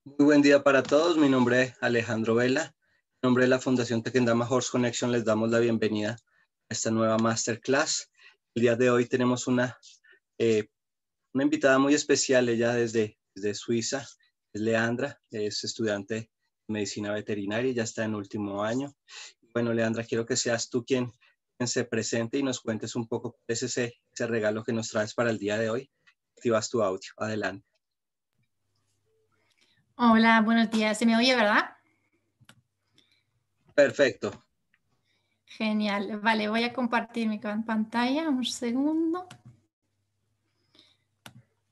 Muy buen día para todos. Mi nombre es Alejandro Vela. En nombre de la Fundación Tequendama Horse Connection les damos la bienvenida a esta nueva masterclass. El día de hoy tenemos una invitada muy especial, ella desde Suiza, es Leandra, es estudiante de medicina veterinaria y ya está en último año. Bueno, Leandra, quiero que seas tú quien se presente y nos cuentes un poco cuál es ese regalo que nos traes para el día de hoy. Activas tu audio. Adelante. Hola, buenos días. ¿Se me oye, verdad? Perfecto. Genial. Vale, voy a compartir mi pantalla. Un segundo.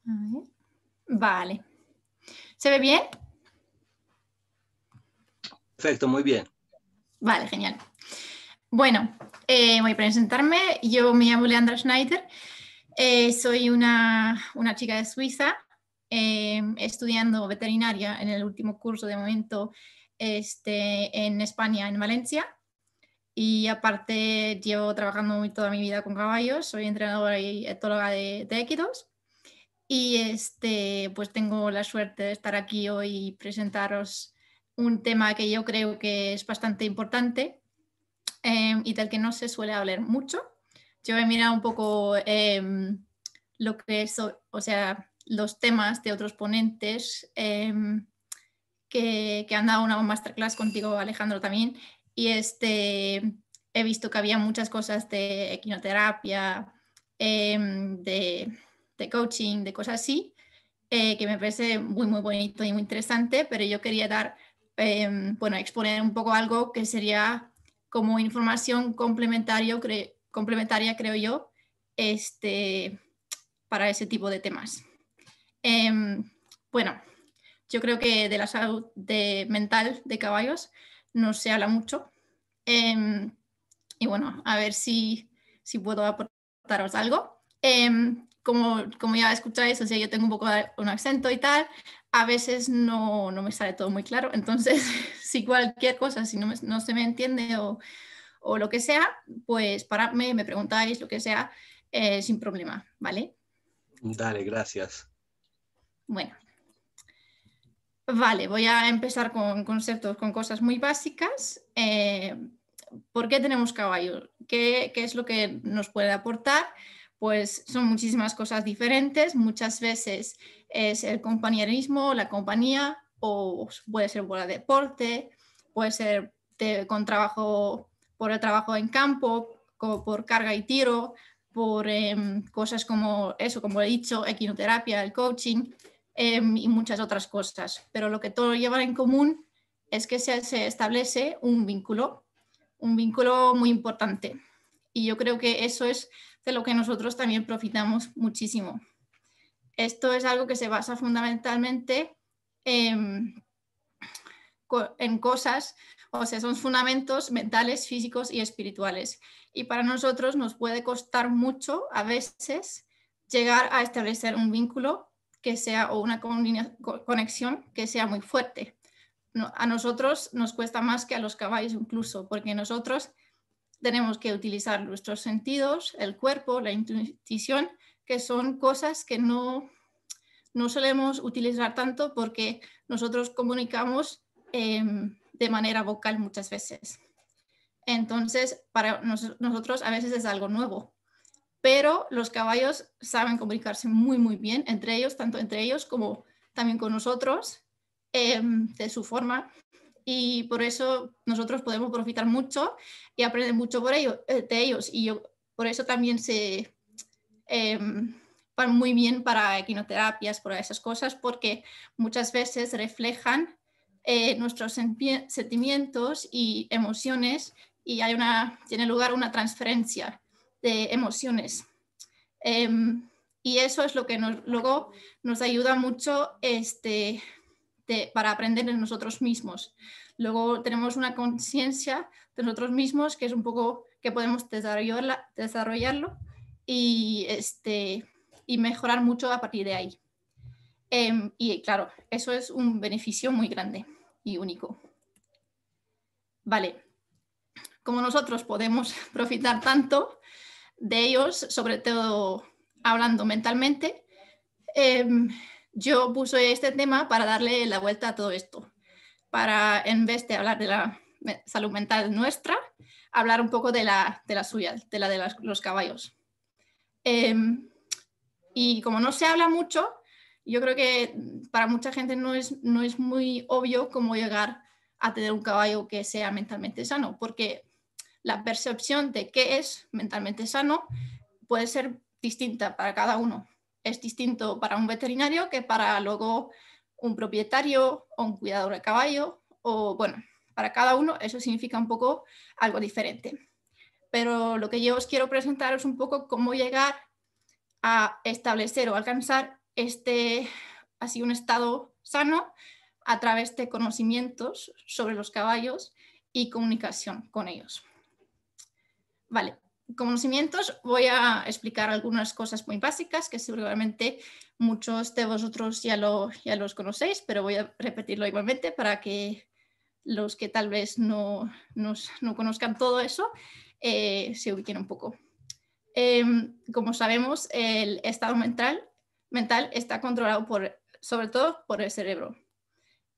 A ver. Vale. ¿Se ve bien? Perfecto, muy bien. Vale, genial. Bueno, voy a presentarme. Yo me llamo Leandra Schneider. Soy una chica de Suiza, estudiando veterinaria en el último curso de momento en España, en Valencia. Y aparte llevo trabajando toda mi vida con caballos, soy entrenadora y etóloga de equinos. Y pues tengo la suerte de estar aquí hoy y presentaros un tema que yo creo que es bastante importante y del que no se suele hablar mucho. Yo he mirado un poco lo que es, o sea, los temas de otros ponentes que han dado una masterclass contigo, Alejandro, también. Y he visto que había muchas cosas de equinoterapia, de coaching, de cosas así, que me parece muy, muy bonito y muy interesante, pero yo quería dar, exponer un poco algo que sería como información complementaria, creo yo, para ese tipo de temas. Bueno, yo creo que de la salud mental de caballos no se habla mucho. Y bueno, a ver si puedo aportaros algo. Como ya escucháis, o sea, yo tengo un poco de un acento y tal. A veces no me sale todo muy claro. Entonces, si cualquier cosa, si no se me entiende o lo que sea, pues paradme, me preguntáis, lo que sea, sin problema, ¿vale? Dale, gracias. Bueno. Vale, voy a empezar con conceptos, con cosas muy básicas. ¿Por qué tenemos caballos? ¿Qué es lo que nos puede aportar? Pues son muchísimas cosas diferentes. Muchas veces es el compañerismo, la compañía, o puede ser por el deporte, puede ser por el trabajo en campo, por carga y tiro, por cosas como eso, como he dicho, equinoterapia, el coaching. Y muchas otras cosas. Pero lo que todo lleva en común es que se establece un vínculo muy importante. Y yo creo que eso es de lo que nosotros también profitamos muchísimo. Esto es algo que se basa fundamentalmente en cosas, o sea, son fundamentos mentales, físicos y espirituales. Y para nosotros nos puede costar mucho a veces llegar a establecer un vínculo que sea o una conexión que sea muy fuerte. A nosotros nos cuesta más que a los caballos incluso, porque nosotros tenemos que utilizar nuestros sentidos, el cuerpo, la intuición, que son cosas que no solemos utilizar tanto porque nosotros comunicamos de manera vocal muchas veces. Entonces, para nosotros a veces es algo nuevo. Pero los caballos saben comunicarse muy, muy bien entre ellos, tanto entre ellos como también con nosotros, de su forma. Y por eso nosotros podemos profitar mucho y aprender mucho de ellos. Y por eso también van muy bien para equinoterapias, para esas cosas, porque muchas veces reflejan nuestros sentimientos y emociones y tiene lugar una transferencia de emociones. Y eso es lo que luego nos ayuda mucho para aprender de nosotros mismos. Luego tenemos una conciencia de nosotros mismos que es un poco que podemos desarrollarlo y mejorar mucho a partir de ahí. Y claro, eso es un beneficio muy grande y único. Vale, como nosotros podemos profitar tanto de ellos, sobre todo hablando mentalmente, yo puse este tema para darle la vuelta a todo esto, para en vez de hablar de la salud mental nuestra, hablar un poco de la suya, de la de los caballos. Y como no se habla mucho, yo creo que para mucha gente no es muy obvio cómo llegar a tener un caballo que sea mentalmente sano, porque la percepción de qué es mentalmente sano puede ser distinta para cada uno. Es distinto para un veterinario que para luego un propietario o un cuidador de caballo, o bueno, para cada uno eso significa un poco algo diferente. Pero lo que yo os quiero presentar es un poco cómo llegar a establecer o alcanzar así un estado sano a través de conocimientos sobre los caballos y comunicación con ellos. Vale, conocimientos, voy a explicar algunas cosas muy básicas que seguramente muchos de vosotros ya los conocéis, pero voy a repetirlo igualmente para que los que tal vez no conozcan todo eso se ubiquen un poco. Como sabemos, el estado mental está controlado sobre todo por el cerebro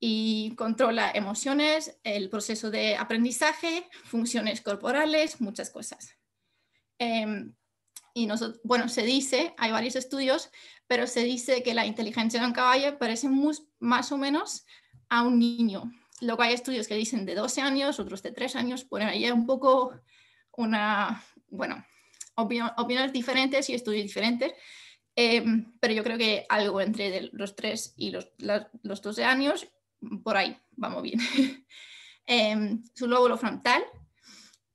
y controla emociones, el proceso de aprendizaje, funciones corporales, muchas cosas. Y bueno, se dice, hay varios estudios, pero se dice que la inteligencia de un caballo parece más o menos a un niño. Luego hay estudios que dicen de 12 años, otros de 3 años, bueno, ahí hay un poco opiniones diferentes y estudios diferentes, pero yo creo que algo entre los 3 y los 12 años, por ahí, vamos bien. Su lóbulo frontal,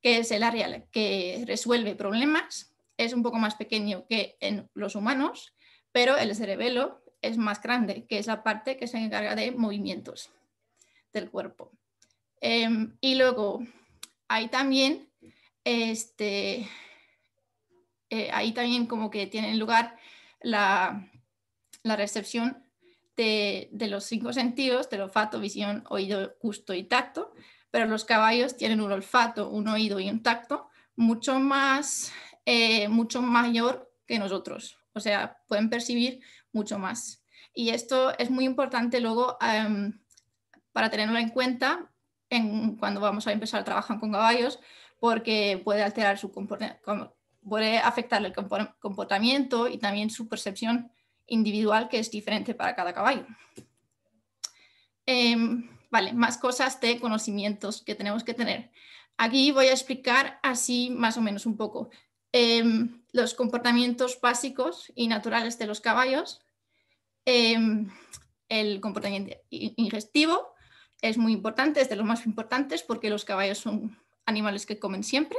que es el área que resuelve problemas, es un poco más pequeño que en los humanos, pero el cerebelo es más grande, que es la parte que se encarga de movimientos del cuerpo. Y luego hay también ahí también como que tiene lugar la recepción de los 5 sentidos, del olfato, visión, oído, gusto y tacto, pero los caballos tienen un olfato, un oído y un tacto mucho mayor que nosotros, o sea, pueden percibir mucho más. Y esto es muy importante luego para tenerlo en cuenta cuando vamos a empezar a trabajar con caballos, porque puede alterar su comportamiento, puede afectar el comportamiento y también su percepción individual, que es diferente para cada caballo. Vale, más cosas de conocimientos que tenemos que tener. Aquí voy a explicar así más o menos un poco los comportamientos básicos y naturales de los caballos. El comportamiento ingestivo es muy importante, es de los más importantes porque los caballos son animales que comen siempre.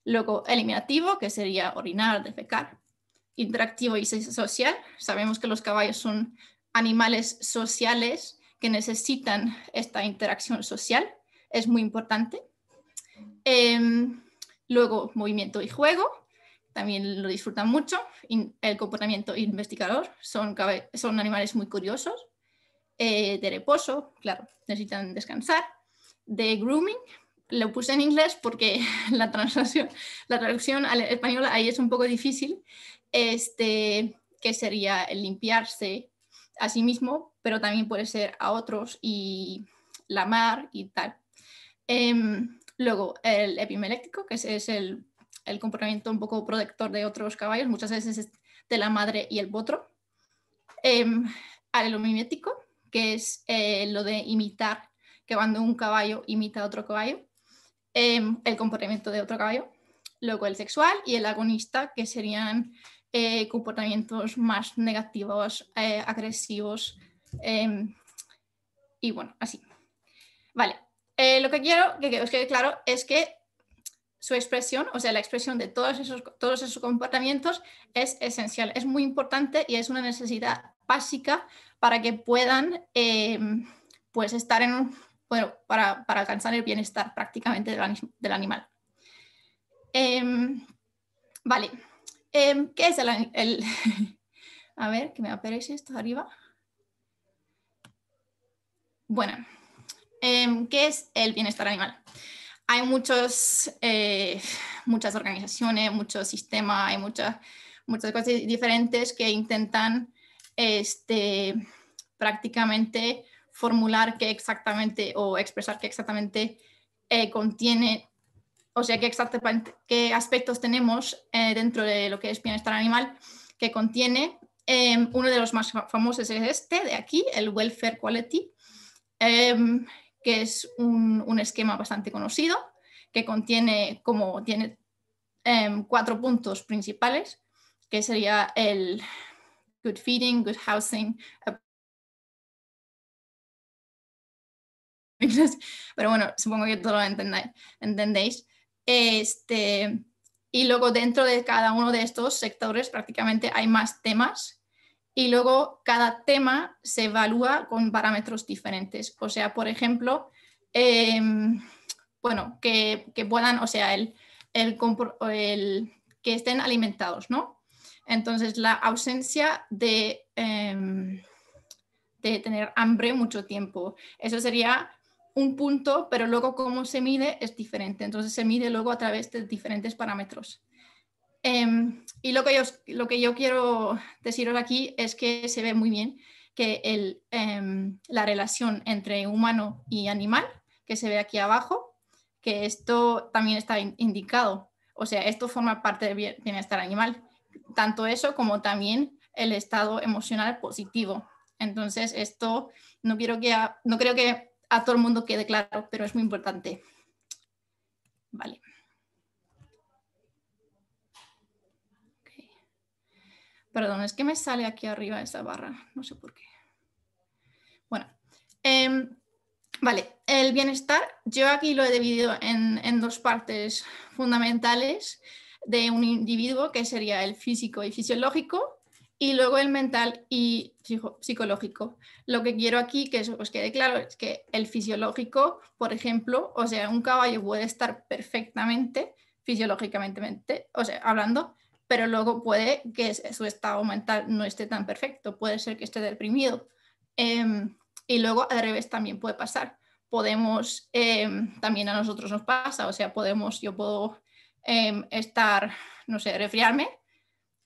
Luego, eliminativo, que sería orinar, defecar. Interactivo y social. Sabemos que los caballos son animales sociales que necesitan esta interacción social. Es muy importante. Luego, movimiento y juego. También lo disfrutan mucho. El comportamiento investigador. Son animales muy curiosos. De reposo, claro, necesitan descansar. De grooming. Lo puse en inglés porque la traducción al español ahí es un poco difícil, que sería el limpiarse a sí mismo, pero también puede ser a otros y lamar y tal. Luego el epimélectico, que es el comportamiento un poco protector de otros caballos, muchas veces es de la madre y el potro. Alelomimético, que es lo de imitar, que cuando un caballo imita a otro caballo, el comportamiento de otro caballo. Luego el sexual y el agonista, que serían comportamientos más negativos, agresivos, y bueno, así. Vale, lo que quiero que os quede claro es que su expresión, o sea, la expresión de todos esos comportamientos es esencial, es muy importante y es una necesidad básica para que puedan pues estar para alcanzar el bienestar prácticamente del animal. Vale, ¿qué es el a ver, que me aparece esto arriba? Bueno, ¿qué es el bienestar animal? Hay muchas organizaciones, muchos sistemas, hay muchas cosas diferentes que intentan prácticamente formular qué exactamente o expresar qué exactamente contiene, o sea, qué aspectos tenemos dentro de lo que es bienestar animal que contiene. Uno de los más famosos es este de aquí, el Welfare Quality, que es un esquema bastante conocido, que contiene, tiene 4 puntos principales, que sería el good feeding, good housing, pero bueno, supongo que todo lo entendéis. Y luego dentro de cada uno de estos sectores prácticamente hay más temas y luego cada tema se evalúa con parámetros diferentes. O sea, por ejemplo, bueno, que puedan, o sea, que estén alimentados, ¿no? Entonces, la ausencia de tener hambre mucho tiempo. Eso sería un punto, pero luego cómo se mide es diferente. Entonces se mide luego a través de diferentes parámetros. Y lo que yo quiero deciros aquí es que se ve muy bien que la relación entre humano y animal, que se ve aquí abajo, que esto también está indicado. O sea, esto forma parte del bienestar animal. Tanto eso como también el estado emocional positivo. Entonces, esto no creo que a todo el mundo quede claro, pero es muy importante. Vale. Okay. Perdón, es que me sale aquí arriba esa barra, no sé por qué. Bueno, vale, el bienestar, yo aquí lo he dividido en 2 partes fundamentales de un individuo, que sería el físico y fisiológico, y luego el mental y psicológico. Lo que quiero aquí que os quede claro es que el fisiológico, por ejemplo, o sea, un caballo puede estar perfectamente fisiológicamente, o sea, hablando, pero luego puede que su estado mental no esté tan perfecto, puede ser que esté deprimido. Y luego al revés también puede pasar. Podemos, también a nosotros nos pasa, o sea, yo puedo estar, no sé, resfriarme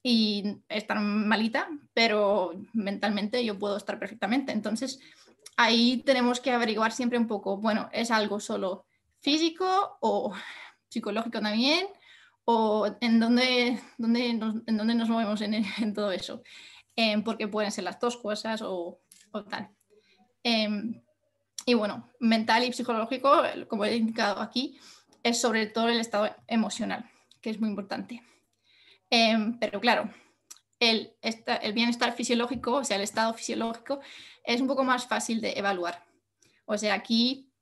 y estar malita, pero mentalmente yo puedo estar perfectamente. Entonces, ahí tenemos que averiguar siempre un poco, bueno, ¿es algo solo físico o psicológico también? ¿O en dónde nos movemos en todo eso? Porque pueden ser las 2 cosas o tal. Y bueno, mental y psicológico, como he indicado aquí, es sobre todo el estado emocional, que es muy importante. Pero claro, el bienestar fisiológico, o sea, el estado fisiológico, es un poco más fácil de evaluar. O sea, aquí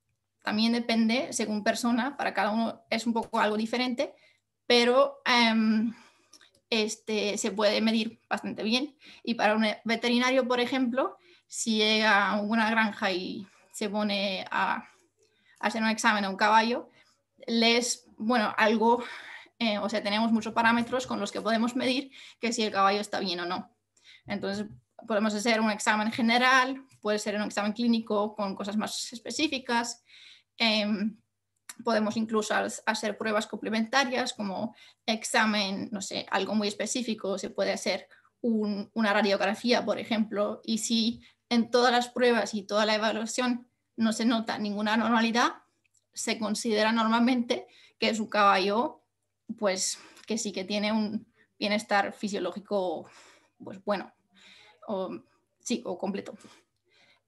también depende, según persona, para cada uno es un poco algo diferente, pero se puede medir bastante bien. Y para un veterinario, por ejemplo, si llega a una granja y se pone a hacer un examen a un caballo, bueno, algo, o sea, tenemos muchos parámetros con los que podemos medir que si el caballo está bien o no. Entonces, podemos hacer un examen general, puede ser un examen clínico con cosas más específicas. Podemos incluso hacer pruebas complementarias como examen, no sé, algo muy específico. Se puede hacer una radiografía, por ejemplo, y si en todas las pruebas y toda la evaluación no se nota ninguna anormalidad, se considera normalmente que es un caballo, pues que sí que tiene un bienestar fisiológico, pues bueno, o completo.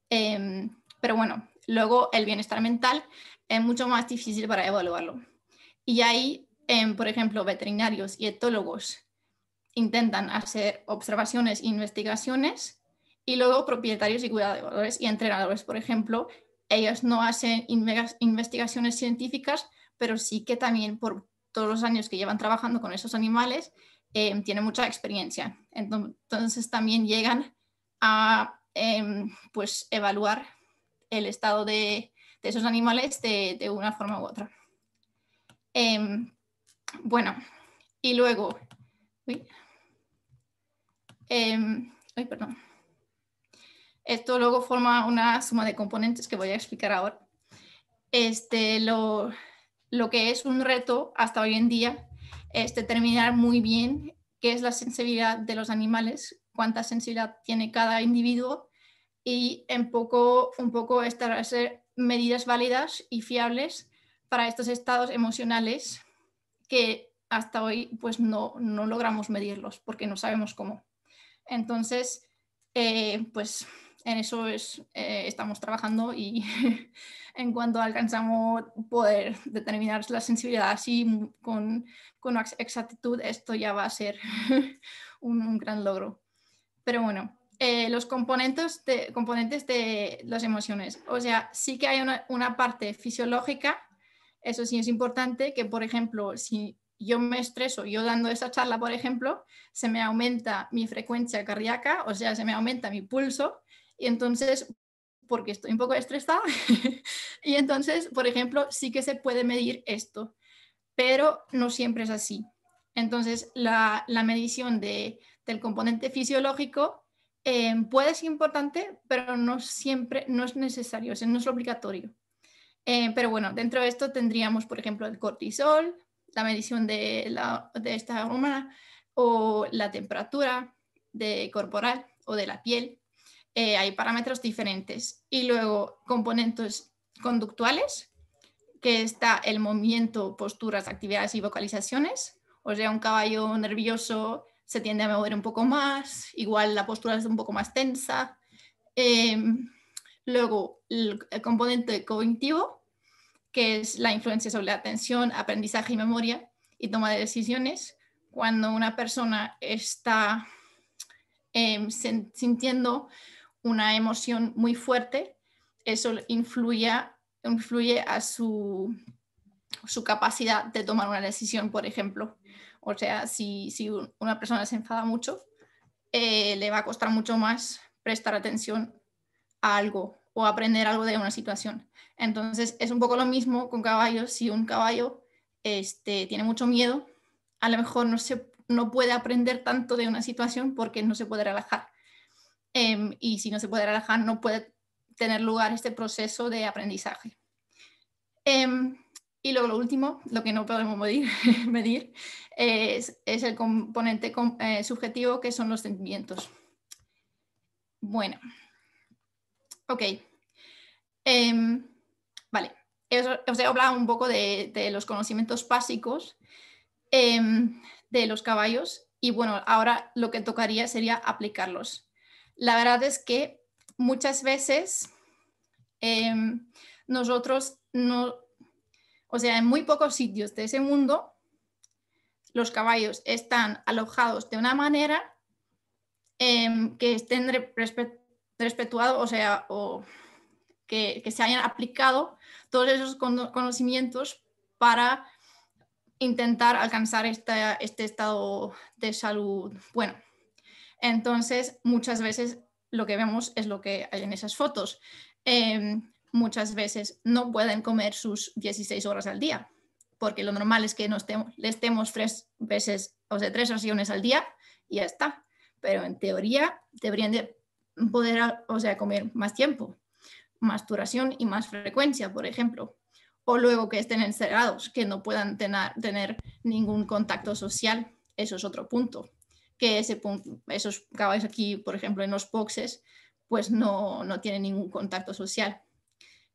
Pero bueno, luego el bienestar mental es mucho más difícil para evaluarlo. Y ahí, por ejemplo, veterinarios y etólogos intentan hacer observaciones e investigaciones, y luego propietarios y cuidadores y entrenadores, por ejemplo, ellos no hacen investigaciones científicas, pero sí que también por todos los años que llevan trabajando con esos animales, tienen mucha experiencia. Entonces también llegan a pues evaluar el estado de esos animales de una forma u otra. Bueno, y luego... perdón. Esto luego forma una suma de componentes que voy a explicar ahora. Lo que es un reto hasta hoy en día es determinar muy bien qué es la sensibilidad de los animales, cuánta sensibilidad tiene cada individuo y un poco establecer medidas válidas y fiables para estos estados emocionales que hasta hoy pues no logramos medirlos porque no sabemos cómo. Entonces, pues en eso estamos trabajando y en cuanto alcanzamos poder determinar la sensibilidad así con exactitud, esto ya va a ser un gran logro. Pero bueno, los componentes de las emociones. O sea, sí que hay una parte fisiológica, eso sí es importante, que por ejemplo, si yo me estreso, yo dando esa charla, por ejemplo, se me aumenta mi frecuencia cardíaca, o sea, se me aumenta mi pulso, y entonces, porque estoy un poco estresada, y entonces, por ejemplo, sí que se puede medir esto, pero no siempre es así. Entonces, la medición del componente fisiológico puede ser importante, pero no siempre, no es necesario, no es obligatorio. Pero bueno, dentro de esto tendríamos, por ejemplo, el cortisol, la medición de esta hormona, o la temperatura corporal o de la piel. Hay parámetros diferentes. Y luego componentes conductuales, que está el movimiento, posturas, actividades y vocalizaciones. O sea, un caballo nervioso se tiende a mover un poco más, igual la postura es un poco más tensa. Luego, el componente cognitivo, que es la influencia sobre la atención, aprendizaje y memoria y toma de decisiones. Cuando una persona está sintiendo una emoción muy fuerte, eso influye a su capacidad de tomar una decisión, por ejemplo. O sea, si una persona se enfada mucho, le va a costar mucho más prestar atención a algo o aprender algo de una situación. Entonces, es un poco lo mismo con caballos. Si un caballo tiene mucho miedo, a lo mejor no puede aprender tanto de una situación porque no se puede relajar. Y si no se puede relajar, no puede tener lugar este proceso de aprendizaje. Y luego lo último, lo que no podemos medir es el componente subjetivo, que son los sentimientos. Bueno, ok. Vale, os he hablado un poco de los conocimientos básicos de los caballos y bueno, ahora lo que tocaría sería aplicarlos. La verdad es que muchas veces nosotros no, o sea, en muy pocos sitios de ese mundo los caballos están alojados de una manera que estén respetuados, o sea, que se hayan aplicado todos esos conocimientos para intentar alcanzar este estado de salud bueno. Entonces, muchas veces lo que vemos es lo que hay en esas fotos. Muchas veces no pueden comer sus 16 horas al día, porque lo normal es que les demos 3 raciones al día y ya está. Pero en teoría deberían de poder, o sea, comer más tiempo, más duración y más frecuencia, por ejemplo. O luego que estén encerrados, que no puedan tener ningún contacto social. Eso es otro punto. Que esos caballos aquí, por ejemplo, en los boxes, pues no tienen ningún contacto social.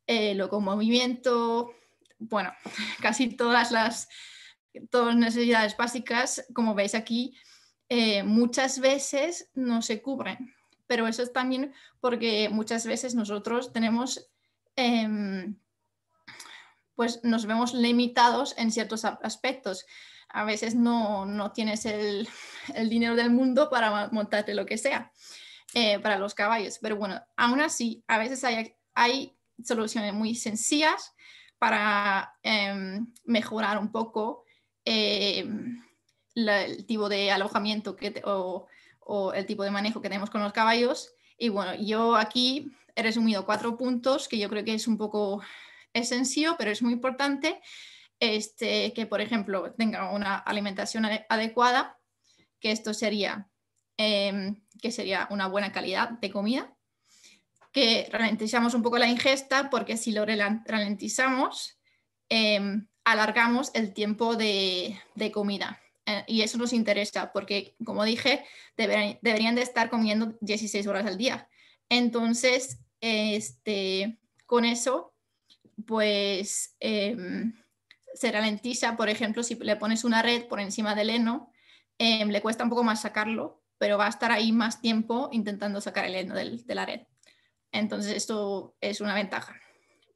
Luego movimiento, bueno, casi todas las necesidades básicas, como veis aquí, muchas veces no se cubren. Pero eso es también porque muchas veces nosotros tenemos, pues nos vemos limitados en ciertos aspectos. A veces no tienes el dinero del mundo para montarte lo que sea para los caballos. Pero bueno, aún así, a veces hay soluciones muy sencillas para mejorar un poco el tipo de alojamiento o el tipo de manejo que tenemos con los caballos. Y bueno, yo aquí he resumido 4 puntos que yo creo que es un poco sencillo, pero es muy importante. Que, por ejemplo, tenga una alimentación adecuada, que esto sería, que sería una buena calidad de comida, que ralentizamos un poco la ingesta, porque si lo ralentizamos, alargamos el tiempo de comida. Y eso nos interesa porque, como dije, deberían de estar comiendo 16 horas al día. Entonces, con eso, pues se ralentiza. Por ejemplo, si le pones una red por encima del heno, le cuesta un poco más sacarlo, pero va a estar ahí más tiempo intentando sacar el heno de la red. Entonces, esto es una ventaja,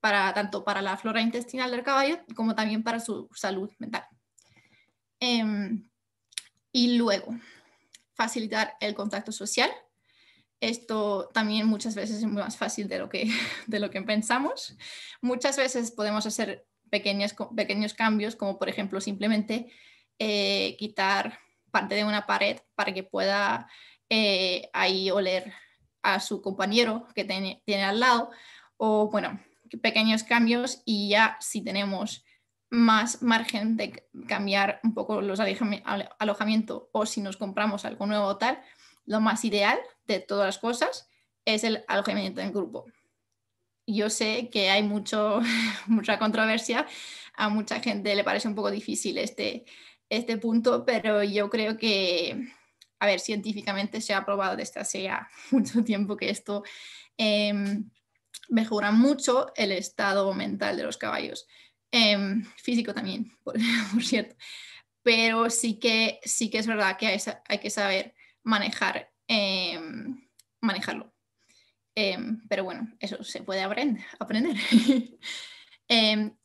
tanto para la flora intestinal del caballo como también para su salud mental. Y luego, facilitar el contacto social. Esto también muchas veces es más fácil de lo que pensamos. Muchas veces podemos hacer pequeños cambios, como por ejemplo simplemente quitar parte de una pared para que pueda ahí oler a su compañero que tiene al lado, o bueno, pequeños cambios, y ya si tenemos más margen de cambiar un poco los alojamientos, o si nos compramos algo nuevo o tal, lo más ideal de todas las cosas es el alojamiento en grupo. Yo sé que hay mucha controversia, a mucha gente le parece un poco difícil este punto, pero yo creo que, a ver, científicamente se ha probado desde hace ya mucho tiempo que esto mejora mucho el estado mental de los caballos, físico también, por cierto, pero sí que es verdad que hay que saber manejarlo. Pero bueno, eso se puede aprender.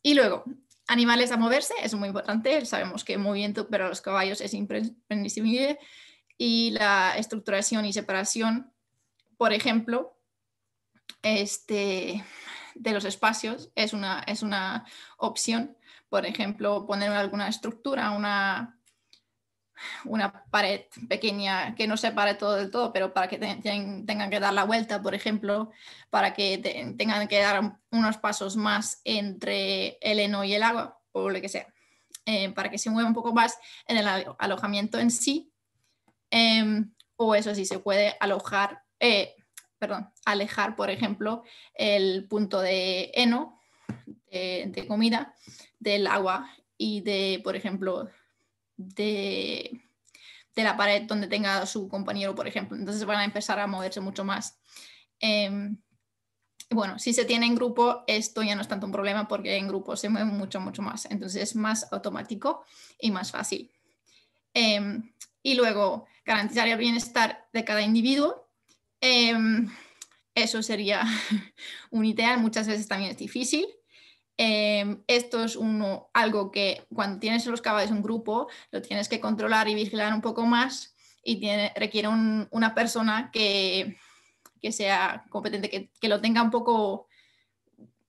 Y luego, animales a moverse, es muy importante. Sabemos que el movimiento para los caballos es imprescindible, y la estructuración y separación, por ejemplo, de los espacios es una opción. Por ejemplo, poner alguna estructura, una pared pequeña que no separe todo del todo, pero para que tengan que dar la vuelta, por ejemplo, para que tengan que dar unos pasos más entre el heno y el agua, o lo que sea, para que se mueva un poco más en el alojamiento en sí, o eso sí, se puede alejar, por ejemplo, el punto de heno, de comida, del agua y por ejemplo, de la pared donde tenga su compañero, por ejemplo. Entonces van a empezar a moverse mucho más. Bueno, si se tiene en grupo, esto ya no es tanto un problema, porque en grupo se mueve mucho más. Entonces es más automático y más fácil. Y luego, garantizar el bienestar de cada individuo. Eso sería un ideal. Muchas veces también es difícil. Esto es algo que cuando tienes los caballos en un grupo lo tienes que controlar y vigilar un poco más, y requiere una persona que sea competente, que lo tenga un poco,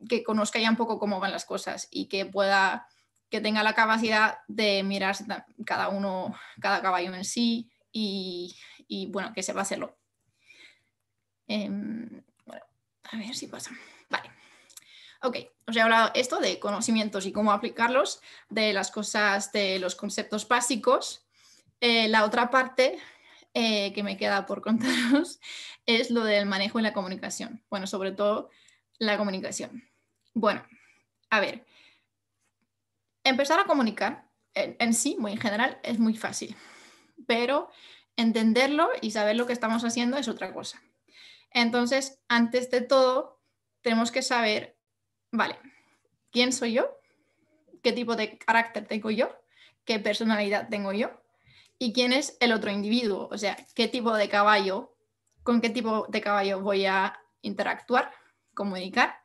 que conozca ya un poco cómo van las cosas, y que tenga la capacidad de mirarse cada caballo en sí, y bueno, que sepa hacerlo. Bueno, a ver si pasa. Vale. Ok, os he hablado esto de conocimientos y cómo aplicarlos, de las cosas, de los conceptos básicos. La otra parte que me queda por contaros es lo del manejo y la comunicación. Bueno, sobre todo la comunicación. Bueno, a ver, empezar a comunicar en sí, muy en general, es muy fácil, pero entenderlo y saber lo que estamos haciendo es otra cosa. Entonces, antes de todo, tenemos que saber, vale, ¿quién soy yo? ¿Qué tipo de carácter tengo yo? ¿Qué personalidad tengo yo? ¿Y quién es el otro individuo? O sea, ¿qué tipo de caballo, con qué tipo de caballo voy a interactuar, comunicar?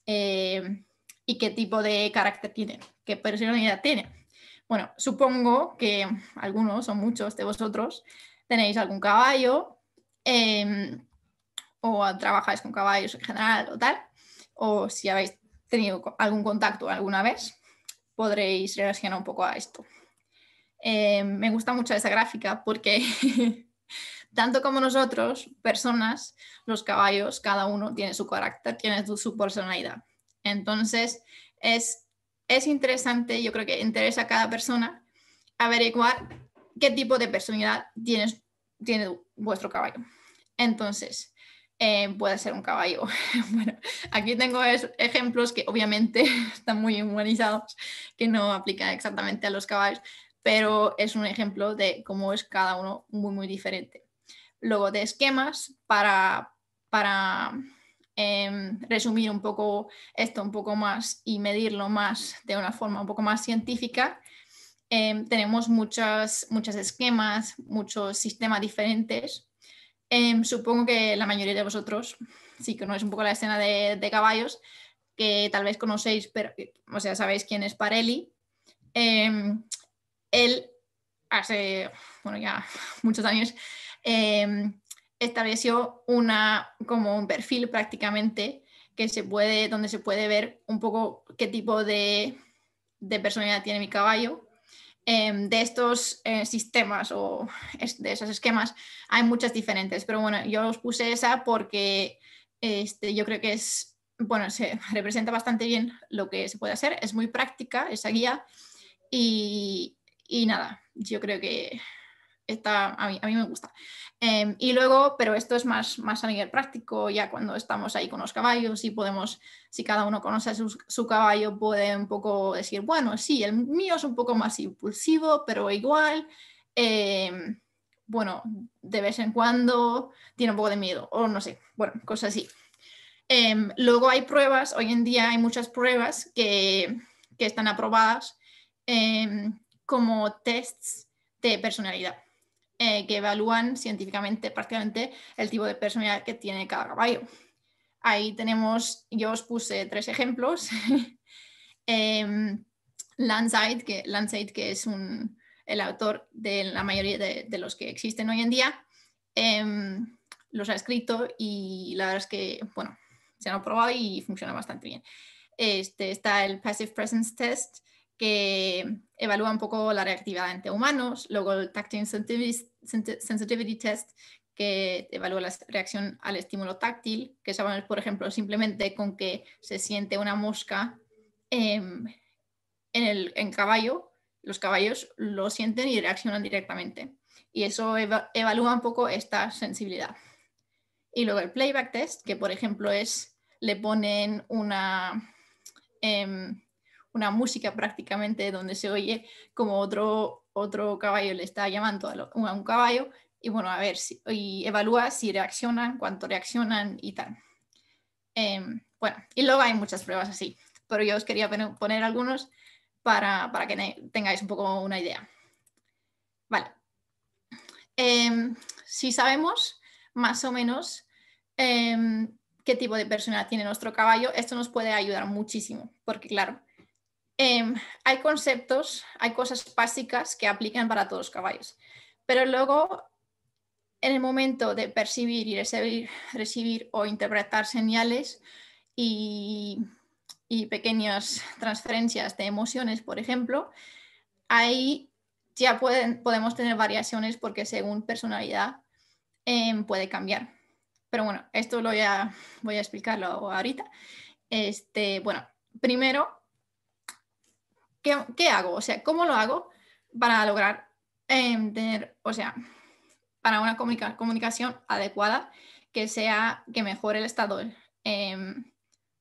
¿Y qué tipo de carácter tiene? ¿Qué personalidad tiene? Bueno, supongo que algunos o muchos de vosotros tenéis algún caballo, o trabajáis con caballos en general o tal, o si habéis tenido algún contacto alguna vez, podréis reaccionar un poco a esto. Me gusta mucho esa gráfica porque tanto como nosotros, personas, los caballos, cada uno tiene su carácter, tiene su personalidad. Entonces, es interesante, yo creo que interesa a cada persona averiguar qué tipo de personalidad tiene vuestro caballo. Entonces, puede ser un caballo. Bueno, aquí tengo ejemplos que obviamente están muy humanizados, que no aplican exactamente a los caballos, pero es un ejemplo de cómo es cada uno muy diferente. Luego, de esquemas para para resumir un poco esto un poco más y medirlo más de una forma un poco más científica, tenemos muchos esquemas, muchos sistemas diferentes. Supongo que la mayoría de vosotros sí conocéis un poco la escena de caballos, que tal vez conocéis, pero, o sea, sabéis quién es Parelli. Él hace, bueno, ya muchos años, estableció como un perfil prácticamente donde se puede ver un poco qué tipo de personalidad tiene mi caballo. De estos sistemas o de esos esquemas hay muchas diferentes, pero bueno, yo os puse esa porque yo creo que se representa bastante bien lo que se puede hacer, es muy práctica esa guía y nada, yo creo que a mí me gusta. Y luego, pero esto es más a nivel práctico, ya cuando estamos ahí con los caballos y podemos, si cada uno conoce su caballo, puede un poco decir, bueno, sí, el mío es un poco más impulsivo, pero igual, bueno, de vez en cuando tiene un poco de miedo, o no sé, bueno, cosas así. Luego hay pruebas, hoy en día hay muchas pruebas que están aprobadas como tests de personalidad. Que evalúan científicamente prácticamente el tipo de personalidad que tiene cada caballo. Ahí tenemos, yo os puse 3 ejemplos. Landsaid, que es el autor de la mayoría de los que existen hoy en día, los ha escrito y la verdad es que, bueno, se han probado y funciona bastante bien. Está el Passive Presence Test, que evalúa un poco la reactividad entre humanos, luego el Tactile Sensitivity Test, que evalúa la reacción al estímulo táctil, que sabemos, por ejemplo, simplemente con que se siente una mosca en caballo, los caballos lo sienten y reaccionan directamente. Y eso evalúa un poco esta sensibilidad. Y luego el Playback Test, que por ejemplo le ponen una música prácticamente donde se oye como otro caballo le está llamando a un caballo y bueno, a ver, y evalúa si reaccionan, cuánto reaccionan y tal. Bueno, y luego hay muchas pruebas así, pero yo os quería poner algunos para que tengáis un poco una idea. Vale. Si sabemos más o menos qué tipo de personalidad tiene nuestro caballo, esto nos puede ayudar muchísimo, porque claro, hay conceptos, hay cosas básicas que aplican para todos los caballos, pero luego en el momento de percibir y recibir o interpretar señales y pequeñas transferencias de emociones, por ejemplo, ahí ya podemos tener variaciones porque según personalidad puede cambiar. Pero bueno, esto voy a explicarlo ahorita. Bueno, primero, ¿qué hago? O sea, ¿cómo lo hago para lograr tener, o sea, para una comunicación adecuada que mejore el estado,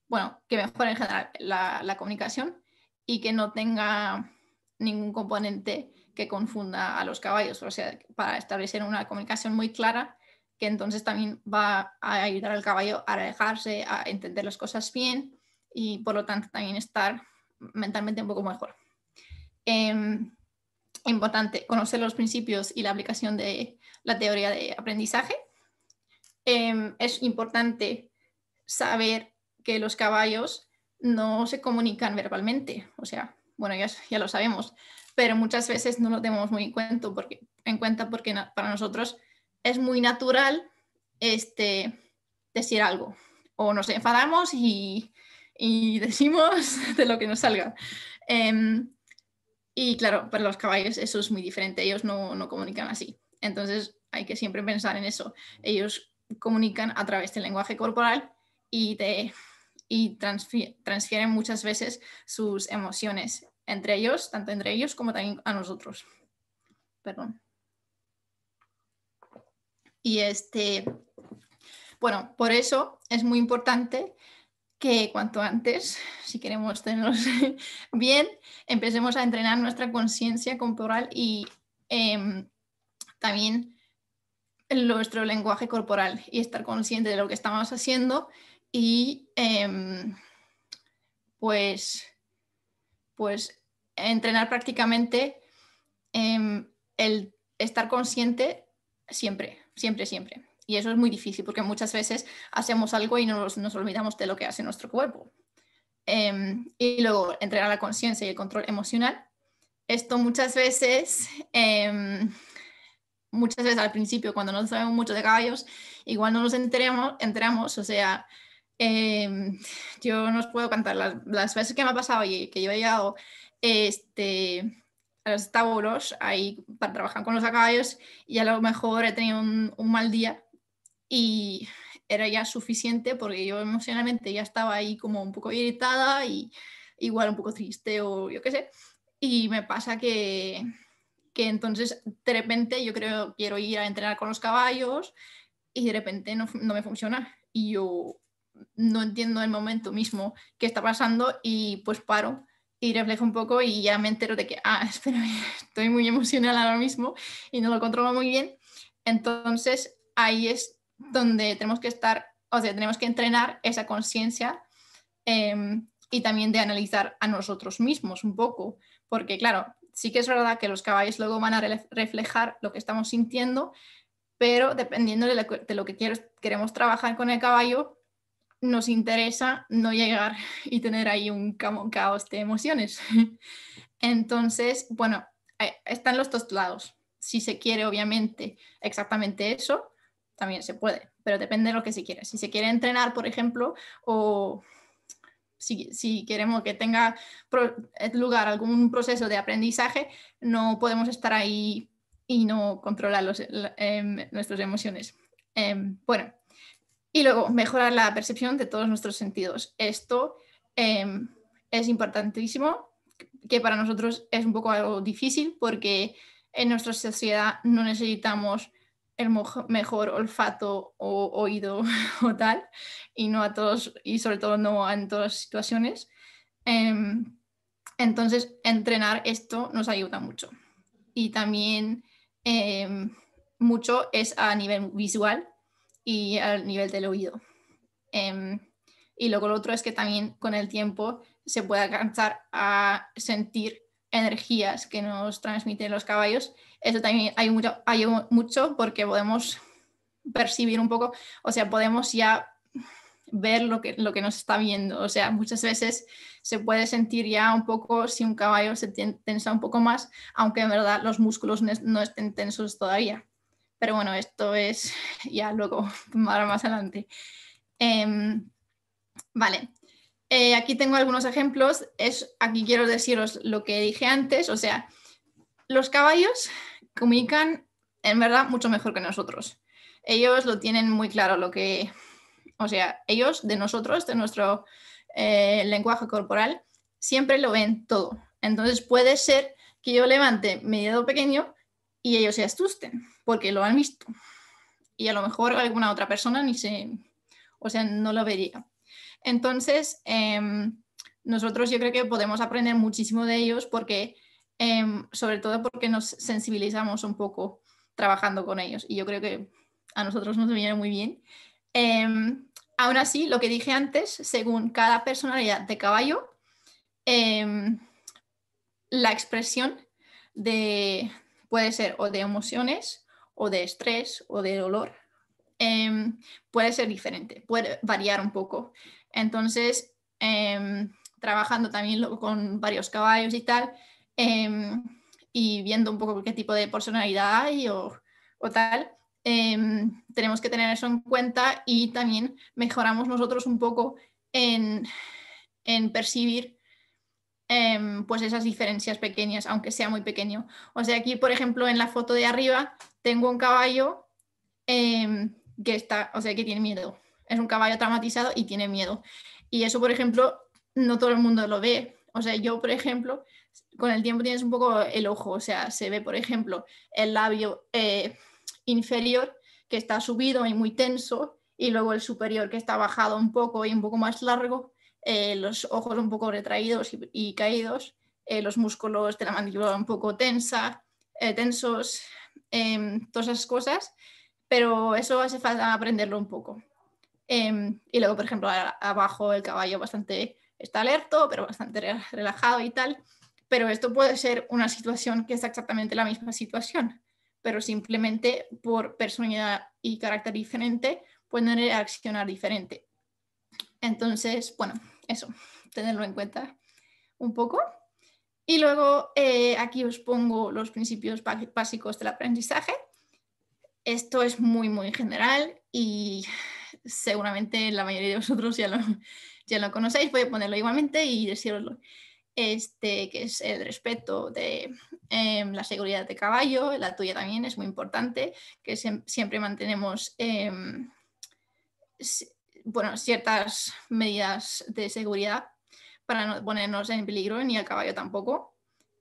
bueno, que mejore en general la comunicación y que no tenga ningún componente que confunda a los caballos? O sea, para establecer una comunicación muy clara que entonces también va a ayudar al caballo a relajarse, a entender las cosas bien y por lo tanto también estar mentalmente un poco mejor. Importante conocer los principios y la aplicación de la teoría de aprendizaje. Es importante saber que los caballos no se comunican verbalmente, o sea, bueno, ya lo sabemos, pero muchas veces no lo tenemos muy en cuenta porque para nosotros es muy natural decir algo, o nos enfadamos y decimos de lo que nos salga. Y claro, para los caballos eso es muy diferente, ellos no comunican así. Entonces hay que siempre pensar en eso. Ellos comunican a través del lenguaje corporal y transfieren muchas veces sus emociones entre ellos, tanto entre ellos como también a nosotros. Perdón. Y bueno, por eso es muy importante que cuanto antes, si queremos tenerlos bien, empecemos a entrenar nuestra conciencia corporal y también nuestro lenguaje corporal y estar consciente de lo que estamos haciendo y pues entrenar prácticamente el estar consciente siempre. Y eso es muy difícil porque muchas veces hacemos algo y nos olvidamos de lo que hace nuestro cuerpo. Y luego entrenar la conciencia y el control emocional. Esto muchas veces al principio, cuando no sabemos mucho de caballos, igual no nos enteramos, o sea, yo no os puedo contar las veces que me ha pasado y que yo he llegado a los establos ahí para trabajar con los caballos y a lo mejor he tenido un mal día y era ya suficiente porque yo emocionalmente ya estaba ahí como un poco irritada y igual un poco triste o yo qué sé, y me pasa que entonces de repente yo quiero ir a entrenar con los caballos y de repente no me funciona y yo no entiendo el momento mismo qué está pasando y pues paro y reflejo un poco y ya me entero de que, espera, estoy muy emocional ahora mismo y no lo controlo muy bien. Entonces ahí es donde tenemos que estar, o sea, tenemos que entrenar esa conciencia y también de analizar a nosotros mismos un poco, porque claro, sí que es verdad que los caballos luego van a reflejar lo que estamos sintiendo, pero dependiendo de lo que queremos trabajar con el caballo, nos interesa no llegar y tener ahí un caos de emociones. Entonces, bueno, están los dos lados. Si se quiere, obviamente, exactamente eso, también se puede, pero depende de lo que se quiera. Si se quiere entrenar, por ejemplo, o si queremos que tenga lugar algún proceso de aprendizaje, no podemos estar ahí y no controlar nuestras emociones. Bueno, y luego mejorar la percepción de todos nuestros sentidos. Esto es importantísimo, que para nosotros es un poco algo difícil porque en nuestra sociedad no necesitamos el mejor olfato o oído o tal, y no a todos, y sobre todo no en todas las situaciones. Entonces, entrenar esto nos ayuda mucho. Y también mucho es a nivel visual y al nivel del oído. Y luego lo otro es que también con el tiempo se puede alcanzar a sentir energías que nos transmiten los caballos. Eso también hay mucho porque podemos percibir un poco, o sea, podemos ya ver lo que nos está viendo. O sea, muchas veces se puede sentir ya un poco si un caballo se tensa un poco más, aunque en verdad los músculos no estén tensos todavía. Pero bueno, esto es ya luego, más adelante. Vale. Aquí tengo algunos ejemplos. Aquí quiero deciros lo que dije antes. O sea, los caballos comunican en verdad mucho mejor que nosotros. Ellos lo tienen muy claro o sea, ellos de nosotros, de nuestro lenguaje corporal, siempre lo ven todo. Entonces puede ser que yo levante mi dedo pequeño y ellos se asusten porque lo han visto. Y a lo mejor alguna otra persona o sea, no lo vería. Entonces, nosotros yo creo que podemos aprender muchísimo de ellos porque, sobre todo porque nos sensibilizamos un poco trabajando con ellos y yo creo que a nosotros nos viene muy bien. Aún así, lo que dije antes, según cada personalidad de caballo, la expresión puede ser o de emociones o de estrés o de dolor. Puede ser diferente, puede variar un poco. Entonces, trabajando también con varios caballos y tal, y viendo un poco qué tipo de personalidad hay o tal, tenemos que tener eso en cuenta y también mejoramos nosotros un poco en percibir pues esas diferencias pequeñas, aunque sea muy pequeño. O sea, aquí, por ejemplo, en la foto de arriba tengo un caballo que tiene miedo. Es un caballo traumatizado y tiene miedo. Y eso, por ejemplo, no todo el mundo lo ve. O sea, yo, por ejemplo, con el tiempo tienes un poco el ojo. O sea, se ve, por ejemplo, el labio inferior que está subido y muy tenso, y luego el superior que está bajado un poco y un poco más largo, los ojos un poco retraídos y caídos, los músculos de la mandíbula un poco tensos, todas esas cosas. pero eso hace falta aprenderlo un poco. Y luego, por ejemplo, abajo el caballo está alerta, pero bastante relajado y tal. Pero esto puede ser una situación que es exactamente la misma situación, pero simplemente por personalidad y carácter diferente pueden reaccionar diferente. Entonces, bueno, eso, tenerlo en cuenta un poco. Y luego aquí os pongo los principios básicos del aprendizaje. Esto es muy, muy general y seguramente la mayoría de vosotros ya lo conocéis. Voy a ponerlo igualmente y deciroslo. Que es el respeto de la seguridad de caballo, la tuya también es muy importante, que siempre mantenemos ciertas medidas de seguridad para no ponernos en peligro, ni al caballo tampoco.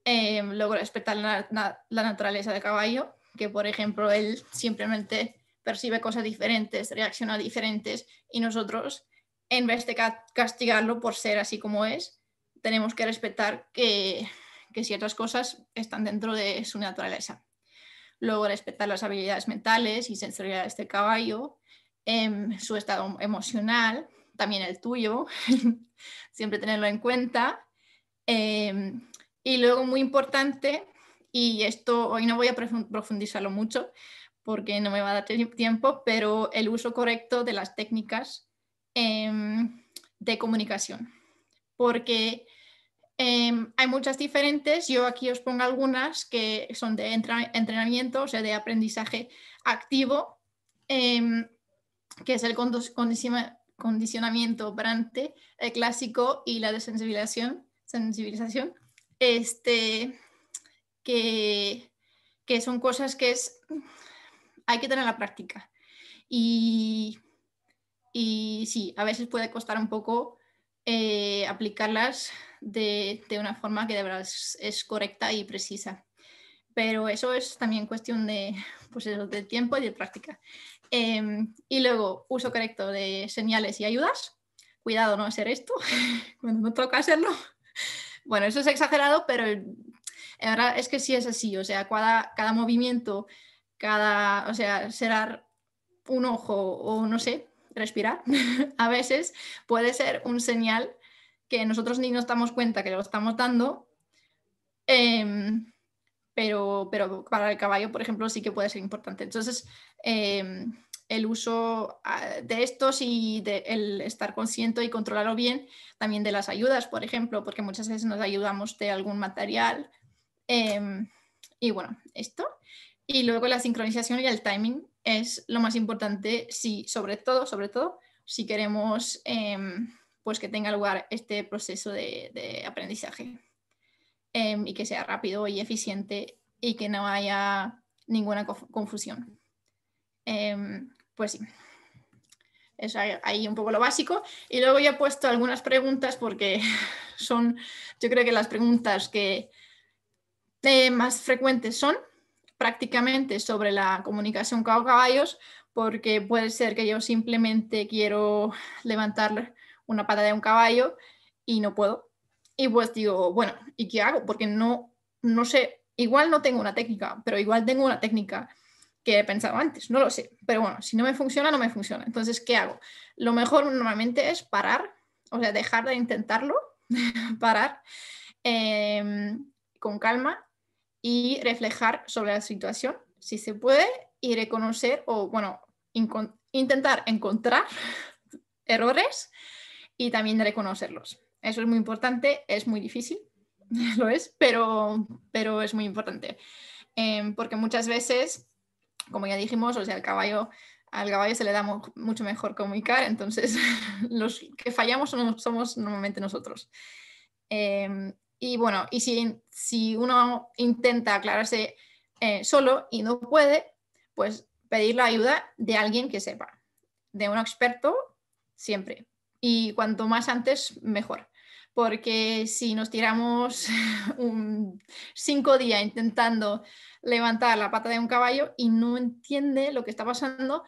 Luego respetar la naturaleza del caballo, que por ejemplo él simplemente percibe cosas diferentes, reacciona diferentes, y nosotros, en vez de castigarlo por ser así como es, tenemos que respetar que ciertas cosas están dentro de su naturaleza. Luego respetar las habilidades mentales y sensoriales del caballo, su estado emocional, también el tuyo, siempre tenerlo en cuenta. Y luego muy importante, y esto hoy no voy a profundizarlo mucho porque no me va a dar tiempo, pero el uso correcto de las técnicas de comunicación. Porque hay muchas diferentes, yo aquí os pongo algunas que son de entrenamiento, o sea, de aprendizaje activo, que es el condicionamiento operante, el clásico y la desensibilización, que son cosas que hay que tener en la práctica. Y sí, a veces puede costar un poco aplicarlas de una forma que de verdad es correcta y precisa. Pero eso es también cuestión de tiempo y de práctica. Y luego, uso correcto de señales y ayudas. Cuidado no hacer esto cuando no toca hacerlo. Bueno, eso es exagerado, pero en verdad es que sí es así. O sea, cada movimiento, o sea, cerrar un ojo o no sé, respirar, a veces puede ser un señal que nosotros ni nos damos cuenta que lo estamos dando, pero para el caballo, por ejemplo, sí que puede ser importante. Entonces, el uso de estos y el estar consciente y controlarlo bien, también de las ayudas, por ejemplo, porque muchas veces nos ayudamos de algún material. Y bueno, esto. Y luego la sincronización y el timing es lo más importante, sobre todo, si queremos pues que tenga lugar este proceso de aprendizaje y que sea rápido y eficiente y que no haya ninguna confusión. Pues sí, es ahí un poco lo básico. Y luego yo he puesto algunas preguntas porque yo creo que las preguntas que más frecuentes son prácticamente sobre la comunicación con caballos, porque puede ser que yo simplemente quiero levantar una pata de un caballo y no puedo. Y pues digo, bueno, ¿y qué hago? Porque no sé, igual no tengo una técnica, pero igual tengo una técnica que he pensado antes, no lo sé. Pero bueno, si no me funciona, no me funciona. Entonces, ¿qué hago? Lo mejor normalmente es parar, o sea, dejar de intentarlo, parar con calma y reflejar sobre la situación, si se puede, y reconocer o, bueno, intentar encontrar errores y también reconocerlos. Eso es muy importante, es muy difícil, lo es, pero es muy importante. Porque muchas veces, como ya dijimos, o sea, al caballo se le da mucho mejor comunicar, entonces los que fallamos somos normalmente nosotros. Y bueno, y si uno intenta aclararse solo y no puede, pues pedir la ayuda de alguien que sepa, de un experto siempre. Y cuanto más antes, mejor. Porque si nos tiramos 5 días intentando levantar la pata de un caballo y no entiende lo que está pasando,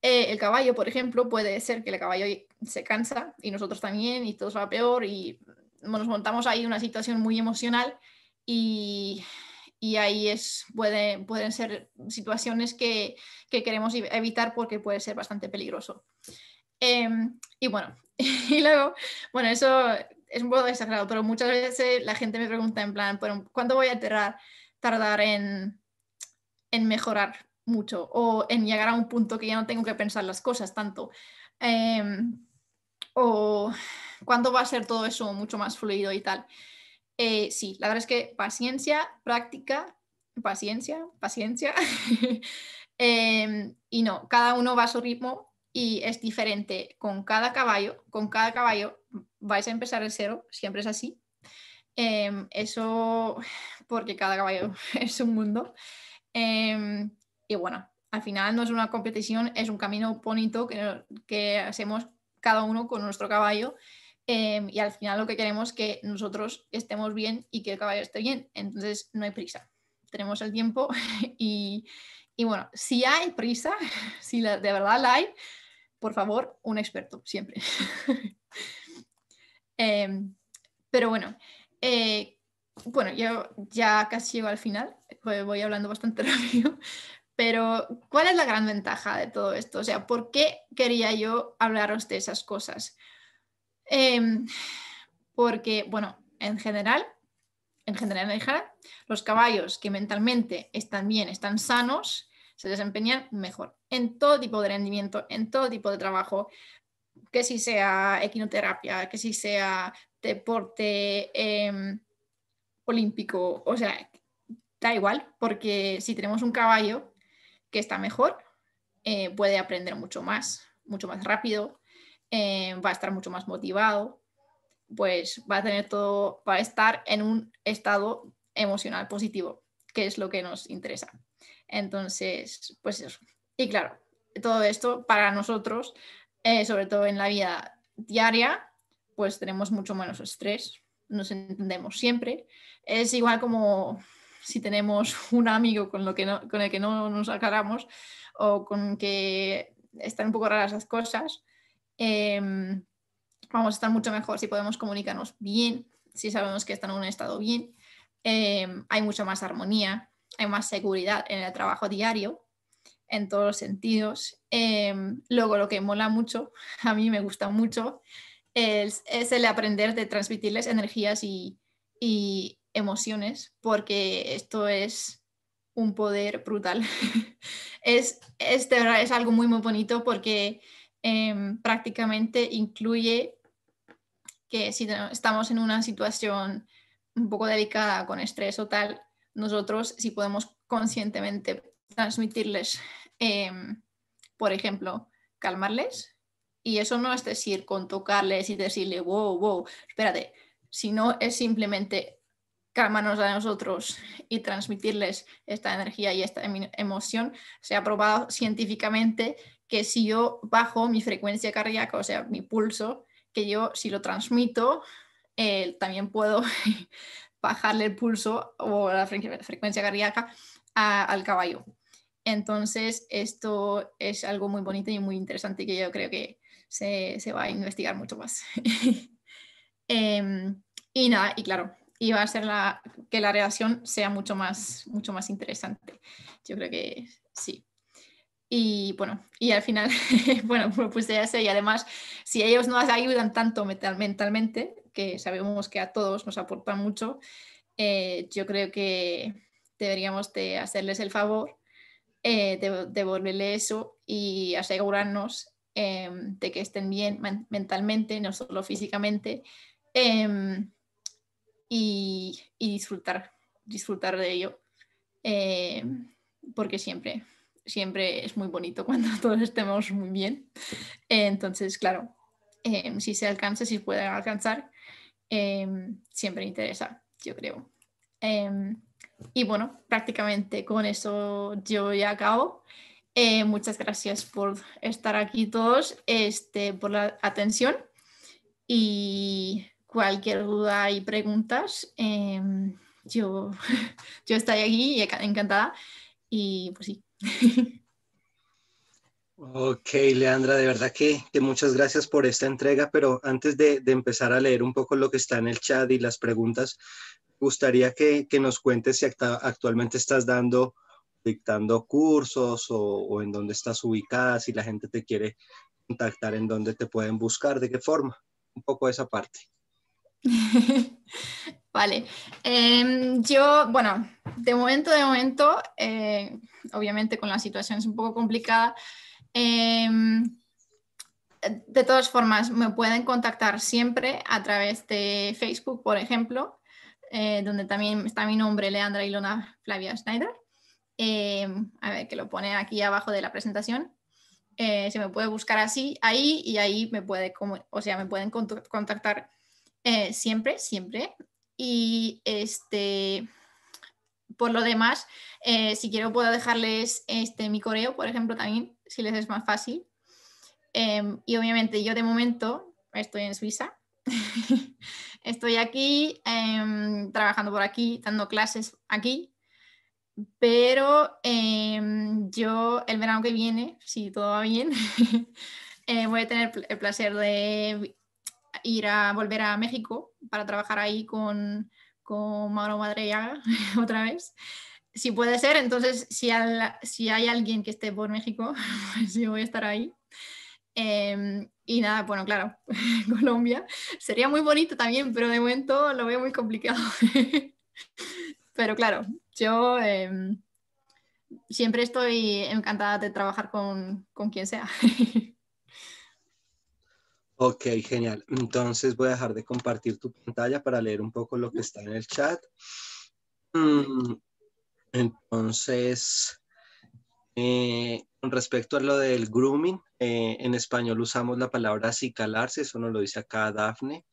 el caballo, por ejemplo, puede ser que el caballo se cansa y nosotros también y todo va peor y nos montamos ahí una situación muy emocional y y ahí pueden ser situaciones que queremos evitar porque puede ser bastante peligroso. Y bueno, y luego, bueno, eso es un poco exagerado, pero muchas veces la gente me pregunta en plan, ¿cuánto voy a tardar en mejorar mucho o en llegar a un punto que ya no tengo que pensar las cosas tanto? O ¿cuándo va a ser todo eso mucho más fluido y tal? Sí, la verdad es que paciencia, práctica, paciencia. Y no, cada uno va a su ritmo y es diferente con cada caballo. Con cada caballo vais a empezar de cero, siempre es así. Eso porque cada caballo es un mundo. Y bueno, al final no es una competición, es un camino bonito que hacemos cada uno con nuestro caballo. Y al final lo que queremos es que nosotros estemos bien y que el caballo esté bien. Entonces no hay prisa. Tenemos el tiempo y bueno, si hay prisa, si de verdad la hay, por favor, un experto, siempre. Pero bueno, yo ya casi llego al final, voy hablando bastante rápido, pero ¿cuál es la gran ventaja de todo esto? O sea, ¿por qué quería yo hablaros de esas cosas? Porque, bueno, en general, los caballos que mentalmente están bien, están sanos, se desempeñan mejor en todo tipo de rendimiento, en todo tipo de trabajo, que si sea equinoterapia, que si sea deporte olímpico, o sea, da igual, porque si tenemos un caballo que está mejor, puede aprender mucho más rápido, va a estar mucho más motivado, pues va a estar en un estado emocional positivo, que es lo que nos interesa. Entonces, pues eso. Y claro, todo esto para nosotros, sobre todo en la vida diaria, pues tenemos mucho menos estrés, nos entendemos siempre. Es igual como si tenemos un amigo con el que no nos aclaramos o con que están un poco raras las cosas. Vamos a estar mucho mejor si podemos comunicarnos bien, si sabemos que están en un estado bien. Hay mucha más armonía, hay más seguridad en el trabajo diario, en todos los sentidos. Luego, lo que mola mucho, a mí me gusta mucho, es el aprender de transmitirles energías y emociones, porque esto es un poder brutal. De verdad, es algo muy, muy bonito porque prácticamente incluye que si estamos en una situación un poco delicada con estrés o tal, nosotros si podemos conscientemente transmitirles, por ejemplo, calmarles, y eso no es decir con tocarles y decirle, wow, espérate, sino es simplemente calmarnos a nosotros y transmitirles esta energía y esta emoción. Se ha probado científicamente que si yo bajo mi frecuencia cardíaca, o sea, mi pulso, que yo si lo transmito, también puedo bajarle el pulso o la frecuencia cardíaca al caballo. Entonces, esto es algo muy bonito y muy interesante que yo creo que se va a investigar mucho más. Y nada, y claro, y va a ser que la relación sea mucho más interesante. Yo creo que sí. Y bueno, y al final, bueno, pues ya sé, y además, si ellos nos ayudan tanto mentalmente, que sabemos que a todos nos aportan mucho, yo creo que deberíamos de hacerles el favor de devolverle eso y asegurarnos de que estén bien mentalmente, no solo físicamente, y disfrutar de ello, porque siempre es muy bonito cuando todos estemos muy bien. Entonces, claro, si se alcanza, si pueden alcanzar, siempre interesa, yo creo. Y bueno, prácticamente con eso yo ya acabo. Muchas gracias por estar aquí todos, por la atención, y cualquier duda y preguntas, yo, yo estoy aquí encantada, y pues sí. Ok, Leandra, de verdad que muchas gracias por esta entrega, pero antes de empezar a leer un poco lo que está en el chat y las preguntas, gustaría que nos cuentes si actualmente estás dictando cursos o en dónde estás ubicada, si la gente te quiere contactar, en dónde te pueden buscar, de qué forma, un poco esa parte. Vale. Yo, bueno, de momento, obviamente con la situación es un poco complicada. De todas formas, me pueden contactar siempre a través de Facebook, por ejemplo, donde también está mi nombre, Leandra Ilona Flavia Schneider. A ver, que lo pone aquí abajo de la presentación. Se me puede buscar así, ahí, y ahí me pueden contactar siempre. Y por lo demás, si quiero puedo dejarles mi correo, por ejemplo, también, si les es más fácil. Y obviamente yo de momento estoy en Suiza. Estoy aquí, trabajando por aquí, dando clases aquí. Pero yo el verano que viene, si todo va bien, voy a tener el placer de volver a México para trabajar ahí con Mauro Madreaga otra vez. Si puede ser, entonces si hay alguien que esté por México, pues yo voy a estar ahí. Y nada, bueno, claro, Colombia sería muy bonito también, pero de momento lo veo muy complicado. Pero claro, yo siempre estoy encantada de trabajar con quien sea. Ok, genial. Entonces voy a dejar de compartir tu pantalla para leer un poco lo que está en el chat. Entonces, con respecto a lo del grooming, en español usamos la palabra acicalarse, eso nos lo dice acá Dafne.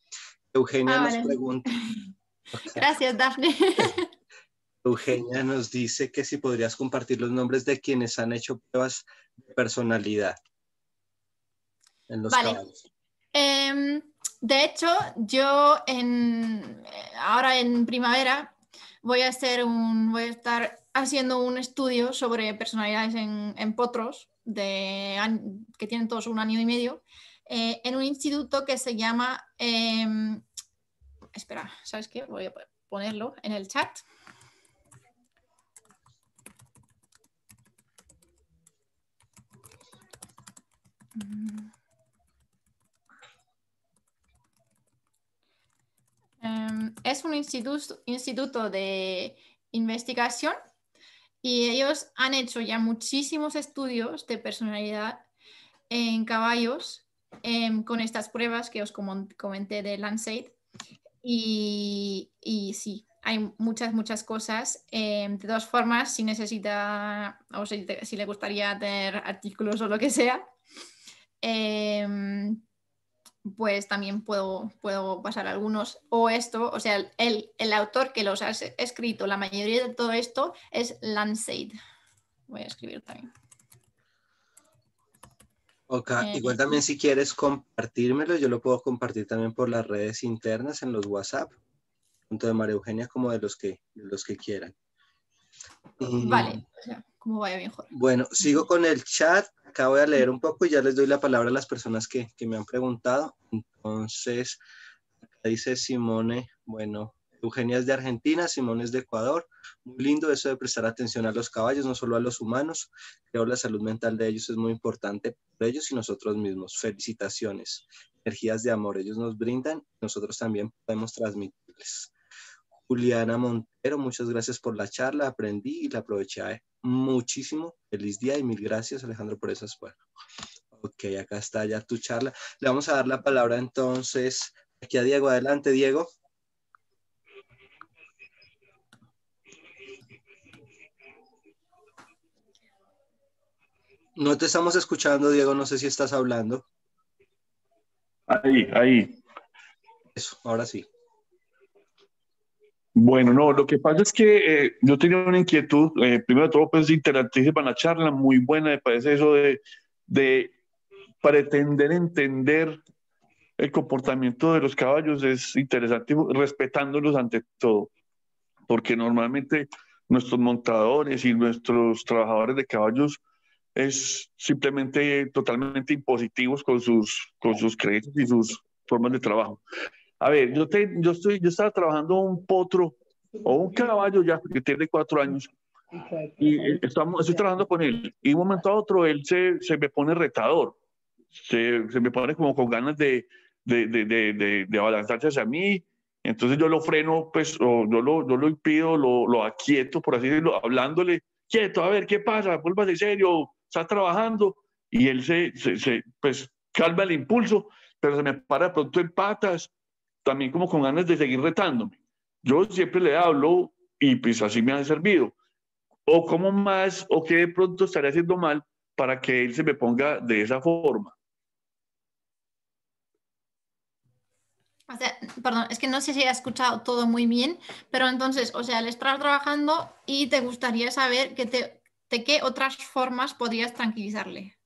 Eugenia nos Vale. pregunta, Gracias, Dafne. Eugenia nos dice que si podrías compartir los nombres de quienes han hecho pruebas de personalidad en los Vale. caballos. De hecho, yo ahora en primavera voy a estar haciendo un estudio sobre personalidades en potros que tienen todos 1 año y medio, en un instituto que se llama, espera, ¿sabes qué? Voy a ponerlo en el chat. Es un instituto de investigación y ellos han hecho ya muchísimos estudios de personalidad en caballos, con estas pruebas que os comenté de Lancet. Y sí, hay muchas cosas. De todas formas, si necesita o si le gustaría tener artículos o lo que sea, pues también puedo pasar algunos. O sea, el autor que los ha escrito, la mayoría de todo esto es Lancet. Voy a escribir también. Ok, igual también si quieres compartírmelo, yo lo puedo compartir también por las redes internas en los WhatsApp, tanto de María Eugenia como de los que quieran. Vale, o sea, como vaya mejor. Bueno, sigo con el chat, acá voy a leer un poco y ya les doy la palabra a las personas que me han preguntado. Entonces, acá dice Simone, bueno, Eugenia es de Argentina, Simone es de Ecuador. Muy lindo eso de prestar atención a los caballos, no solo a los humanos. Creo que la salud mental de ellos es muy importante para ellos y nosotros mismos. Felicitaciones, energías de amor ellos nos brindan, nosotros también podemos transmitirles. Juliana Montero, muchas gracias por la charla, aprendí y la aproveché muchísimo. Feliz día y mil gracias, Alejandro, por esas palabras. Ok, acá está ya tu charla. Le vamos a dar la palabra entonces aquí a Diego. Adelante, Diego. No te estamos escuchando, Diego, no sé si estás hablando. Ahí. Eso, ahora sí. Bueno, no, lo que pasa es que yo tenía una inquietud, primero de todo, pues interactísima la charla, muy buena, me parece eso de pretender entender el comportamiento de los caballos, es interesante, respetándolos ante todo, porque normalmente nuestros montadores y nuestros trabajadores de caballos es simplemente totalmente impositivos con sus creencias y sus formas de trabajo. A ver, yo estaba trabajando un potro o un caballo ya, que tiene 4 años, y estoy trabajando con él, y de un momento a otro él se me pone retador, se me pone como con ganas de abalanzarse hacia mí, entonces yo lo freno, pues, o yo lo impido, lo aquieto, por así decirlo, hablándole, quieto, a ver, ¿qué pasa? Vuélvase serio, está trabajando, y él pues, calma el impulso, pero se me para de pronto en patas, también como con ganas de seguir retándome. Yo siempre le hablo y pues así me ha servido. O cómo más, o qué de pronto estaría haciendo mal para que él se me ponga de esa forma. O sea, perdón, es que no sé si he escuchado todo muy bien, pero entonces, o sea, le estás trabajando y te gustaría saber de qué otras formas podrías tranquilizarle.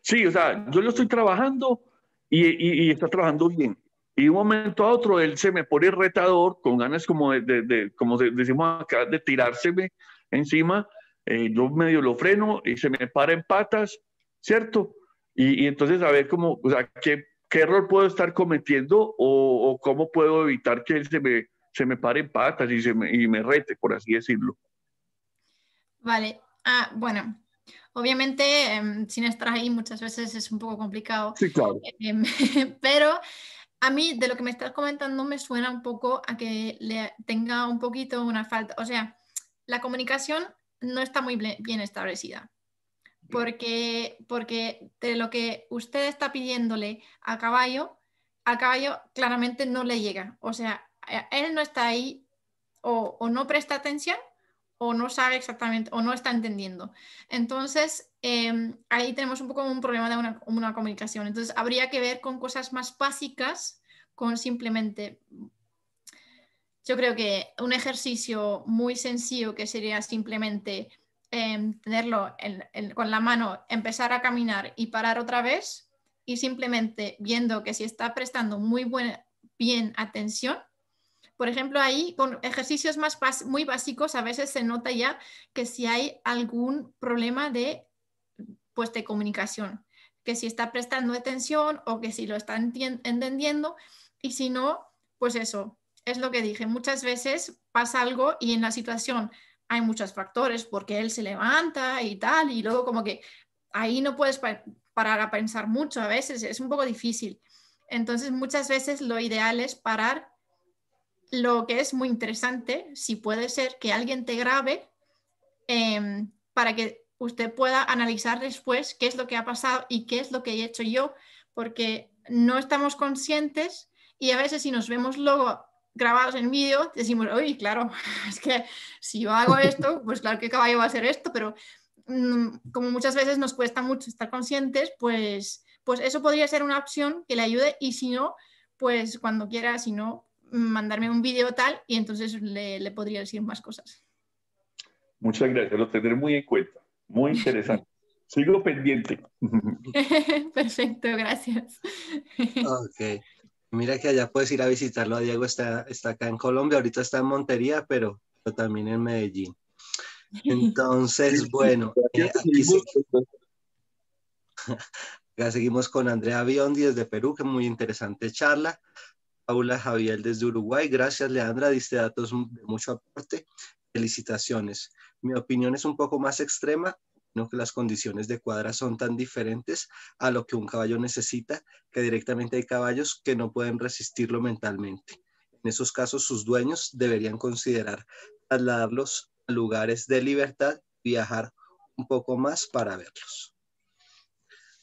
Sí, o sea, yo lo estoy trabajando y está trabajando bien. Y de un momento a otro él se me pone retador, con ganas como como decimos acá, de tirárseme encima. Yo medio lo freno y se me para en patas, ¿cierto? Y entonces a ver cómo, o sea, qué error puedo estar cometiendo o cómo puedo evitar que él se me pare en patas y me rete, por así decirlo. Vale, bueno, obviamente sin estar ahí muchas veces es un poco complicado, Sí, claro. pero a mí de lo que me estás comentando me suena un poco a que le tenga un poquito una falta, o sea, la comunicación no está muy bien establecida, porque de lo que usted está pidiéndole al caballo claramente no le llega, o sea, él no está ahí o no presta atención o no sabe exactamente o no está entendiendo. Entonces, ahí tenemos un poco un problema de una comunicación. Entonces, habría que ver con cosas más básicas, con simplemente, yo creo que un ejercicio muy sencillo que sería simplemente tenerlo con la mano, empezar a caminar y parar otra vez y simplemente viendo que si está prestando bien atención. Por ejemplo, ahí con ejercicios muy básicos a veces se nota ya que si hay algún problema pues, de comunicación, que si está prestando atención o que si lo está entendiendo y si no, pues eso, es lo que dije, muchas veces pasa algo y en la situación hay muchos factores porque él se levanta y tal y luego como que ahí no puedes parar a pensar mucho, a veces es un poco difícil. Entonces muchas veces lo ideal es parar. Lo que es muy interesante, si puede ser que alguien te grabe para que usted pueda analizar después qué es lo que ha pasado y qué es lo que he hecho yo, porque no estamos conscientes y a veces si nos vemos luego grabados en vídeo, decimos, uy, claro, es que si yo hago esto, pues claro que caballo va a hacer esto, pero como muchas veces nos cuesta mucho estar conscientes, pues eso podría ser una opción que le ayude y si no, pues cuando quiera, si no, mandarme un vídeo tal y entonces le podría decir más cosas. Muchas gracias, lo tendré muy en cuenta. Muy interesante. Sigo pendiente. Perfecto, gracias. Ok. Mira que allá puedes ir a visitarlo. A Diego está acá en Colombia, ahorita está en Montería, pero también en Medellín. Entonces, bueno, acá seguimos con Andrea Biondi desde Perú, que muy interesante charla. Paula Javier desde Uruguay. Gracias, Leandra, diste datos de mucho aporte. Felicitaciones. Mi opinión es un poco más extrema, no que las condiciones de cuadra son tan diferentes a lo que un caballo necesita, que directamente hay caballos que no pueden resistirlo mentalmente. En esos casos, sus dueños deberían considerar trasladarlos a lugares de libertad y viajar un poco más para verlos.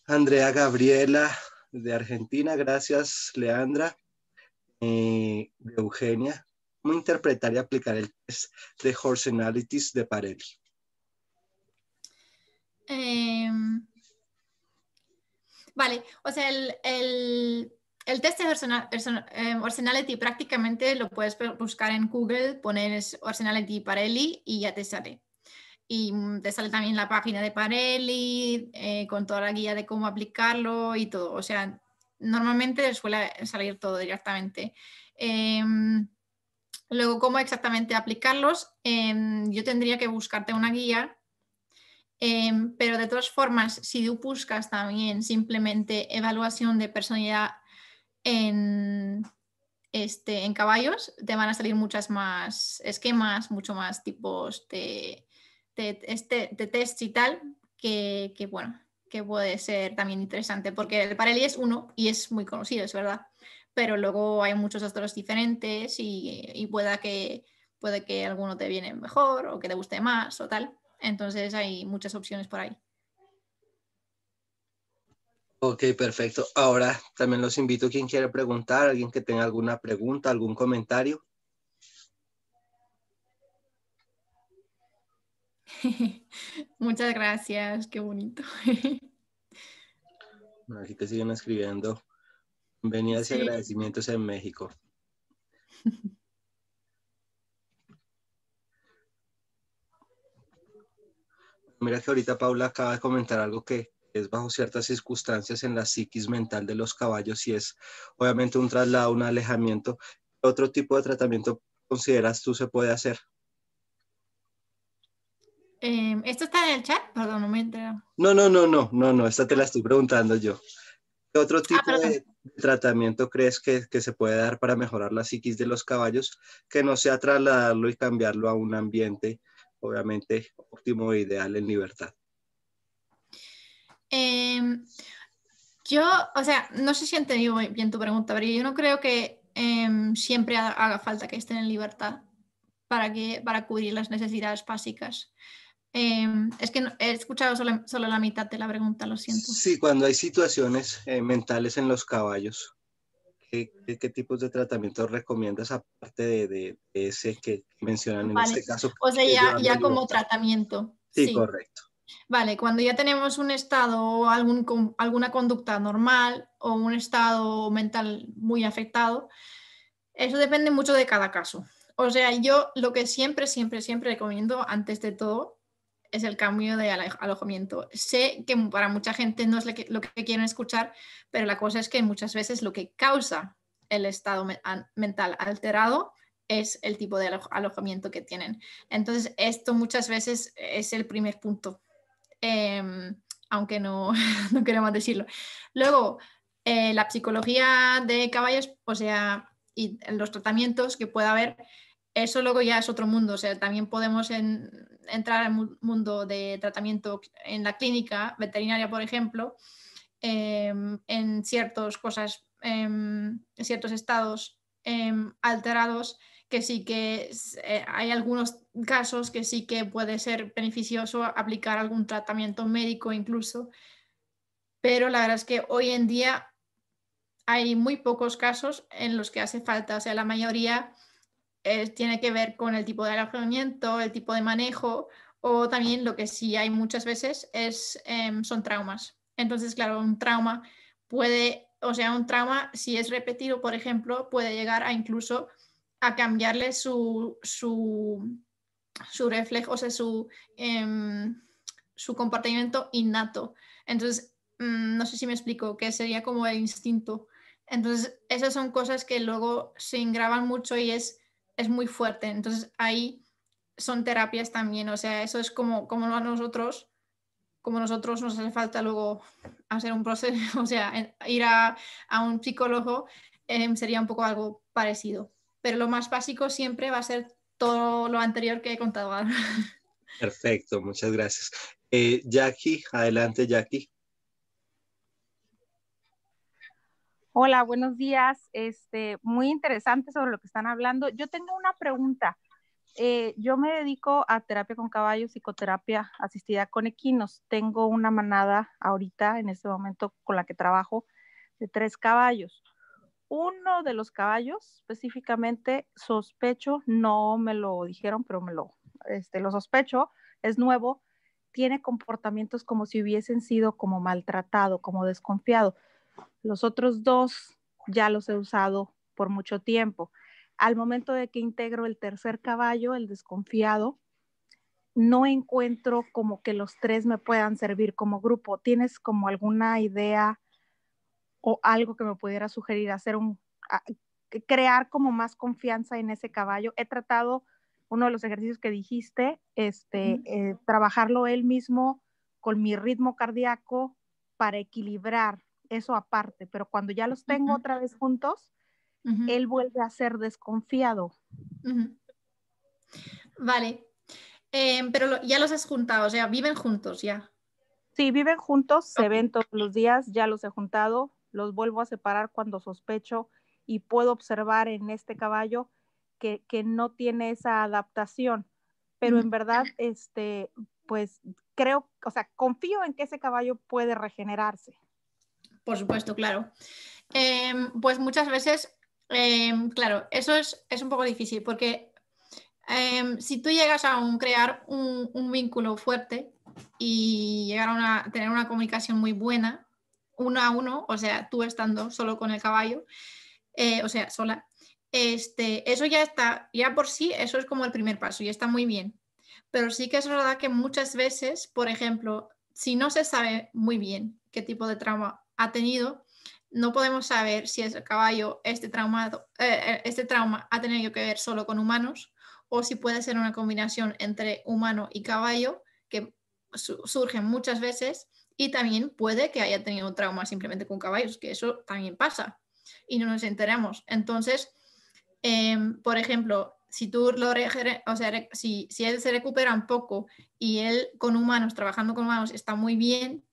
Andrea Gabriela de Argentina, gracias, Leandra. De Eugenia, ¿cómo interpretar y aplicar el test de Horsenalities de Parelli? Vale, o sea, el test de Horsenality prácticamente lo puedes buscar en Google, pones Horsenality Parelli y ya te sale. Y te sale también la página de Parelli con toda la guía de cómo aplicarlo y todo. O sea, normalmente suele salir todo directamente. Luego, cómo exactamente aplicarlos, yo tendría que buscarte una guía, pero de todas formas, si tú buscas también simplemente evaluación de personalidad en en caballos, te van a salir muchas más esquemas, mucho más tipos de tests y tal, bueno, que puede ser también interesante, porque el Parelli es uno y es muy conocido, es verdad, pero luego hay muchos otros diferentes y puede que alguno te viene mejor o que te guste más o tal. Entonces hay muchas opciones por ahí. Ok, perfecto. Ahora también los invito a quien quiera preguntar, alguien que tenga alguna pregunta, algún comentario. Muchas gracias, qué bonito. Aquí te siguen escribiendo. Bienvenidas y Sí. agradecimientos en México. Mira que ahorita Paula acaba de comentar algo que es bajo ciertas circunstancias en la psiquis mental de los caballos y es obviamente un traslado, un alejamiento. ¿Qué otro tipo de tratamiento consideras tú se puede hacer? ¿Esto está en el chat? Perdón, no me he enterado. No, esta te la estoy preguntando yo. ¿Qué otro tipo Perdón. de tratamiento crees que se puede dar para mejorar la psiquis de los caballos que no sea trasladarlo y cambiarlo a un ambiente, obviamente, óptimo e ideal en libertad? Yo, o sea, no sé si he entendido bien tu pregunta, pero yo no creo que siempre haga falta que estén en libertad para cubrir las necesidades básicas. Es que he escuchado solo la mitad de la pregunta, lo siento. Sí, cuando hay situaciones mentales en los caballos, ¿qué tipos de tratamiento recomiendas aparte de ese que mencionan en Vale, este caso, o sea, que es llevarlo a ya como libertad? tratamiento, Sí, sí. correcto. Vale, cuando ya tenemos un estado o alguna conducta normal o un estado mental muy afectado, eso depende mucho de cada caso. O sea, yo lo que siempre recomiendo antes de todo es el cambio de alojamiento. Sé que para mucha gente no es lo que quieren escuchar, pero la cosa es que muchas veces lo que causa el estado mental alterado es el tipo de alojamiento que tienen. Entonces, esto muchas veces es el primer punto, aunque no, no queremos decirlo. Luego, la psicología de caballos, o sea, y los tratamientos que pueda haber, eso luego ya es otro mundo. O sea, también podemos entrar al mundo de tratamiento en la clínica veterinaria, por ejemplo, en ciertas cosas, en ciertos estados alterados, que sí que hay algunos casos que sí que puede ser beneficioso aplicar algún tratamiento médico incluso, pero la verdad es que hoy en día hay muy pocos casos en los que hace falta. O sea, la mayoría tiene que ver con el tipo de alojamiento, el tipo de manejo, o también lo que sí hay muchas veces son traumas. Entonces, claro, un trauma un trauma, si es repetido, por ejemplo, puede llegar a incluso a cambiarle su reflejo, o sea, su comportamiento innato. Entonces, no sé si me explico, que sería como el instinto. Entonces, esas son cosas que luego se engravan mucho y es muy fuerte. Entonces, ahí son terapias también, o sea, eso es como nosotros nos hace falta luego hacer un proceso, o sea, ir a un psicólogo sería un poco algo parecido. Pero lo más básico siempre va a ser todo lo anterior que he contado ahora. Perfecto, muchas gracias. Jackie, adelante, Jackie. Hola, buenos días. Muy interesante sobre lo que están hablando. Yo tengo una pregunta. Yo me dedico a terapia con caballos, psicoterapia asistida con equinos. Tengo una manada ahorita, en este momento, con la que trabajo, de 3 caballos. Uno de los caballos, específicamente, sospecho, no me lo dijeron, pero lo sospecho, es nuevo, tiene comportamientos como si hubiesen sido como maltratado, como desconfiado. Los otros 2 ya los he usado por mucho tiempo. Al momento de que integro el tercer caballo, el desconfiado, no encuentro como que los 3 me puedan servir como grupo. ¿Tienes como alguna idea o algo que me pudiera sugerir crear como más confianza en ese caballo? He tratado uno de los ejercicios que dijiste, trabajarlo él mismo con mi ritmo cardíaco para equilibrar eso aparte, pero cuando ya los tengo otra vez juntos, él vuelve a ser desconfiado. Vale. Pero ya los has juntado, o sea, viven juntos ya. Sí, viven juntos, se ven todos los días, ya los he juntado, los vuelvo a separar cuando sospecho y puedo observar en este caballo que no tiene esa adaptación, pero en verdad, pues creo, o sea, confío en que ese caballo puede regenerarse. Por supuesto, claro. Pues muchas veces, claro, eso es un poco difícil porque si tú llegas a crear un vínculo fuerte y llegar a tener una comunicación muy buena, uno a uno, o sea, tú estando solo con el caballo, o sea, sola, eso ya está, ya por sí, eso es como el primer paso y está muy bien. Pero sí que es verdad que muchas veces, por ejemplo, si no se sabe muy bien qué tipo de trauma ha tenido, no podemos saber si el caballo, este trauma ha tenido que ver solo con humanos o si puede ser una combinación entre humano y caballo que surgen muchas veces, y también puede que haya tenido un trauma simplemente con caballos, que eso también pasa y no nos enteramos. Entonces, por ejemplo, si tú o sea, si él se recupera un poco y él con humanos, trabajando con humanos, está muy bien,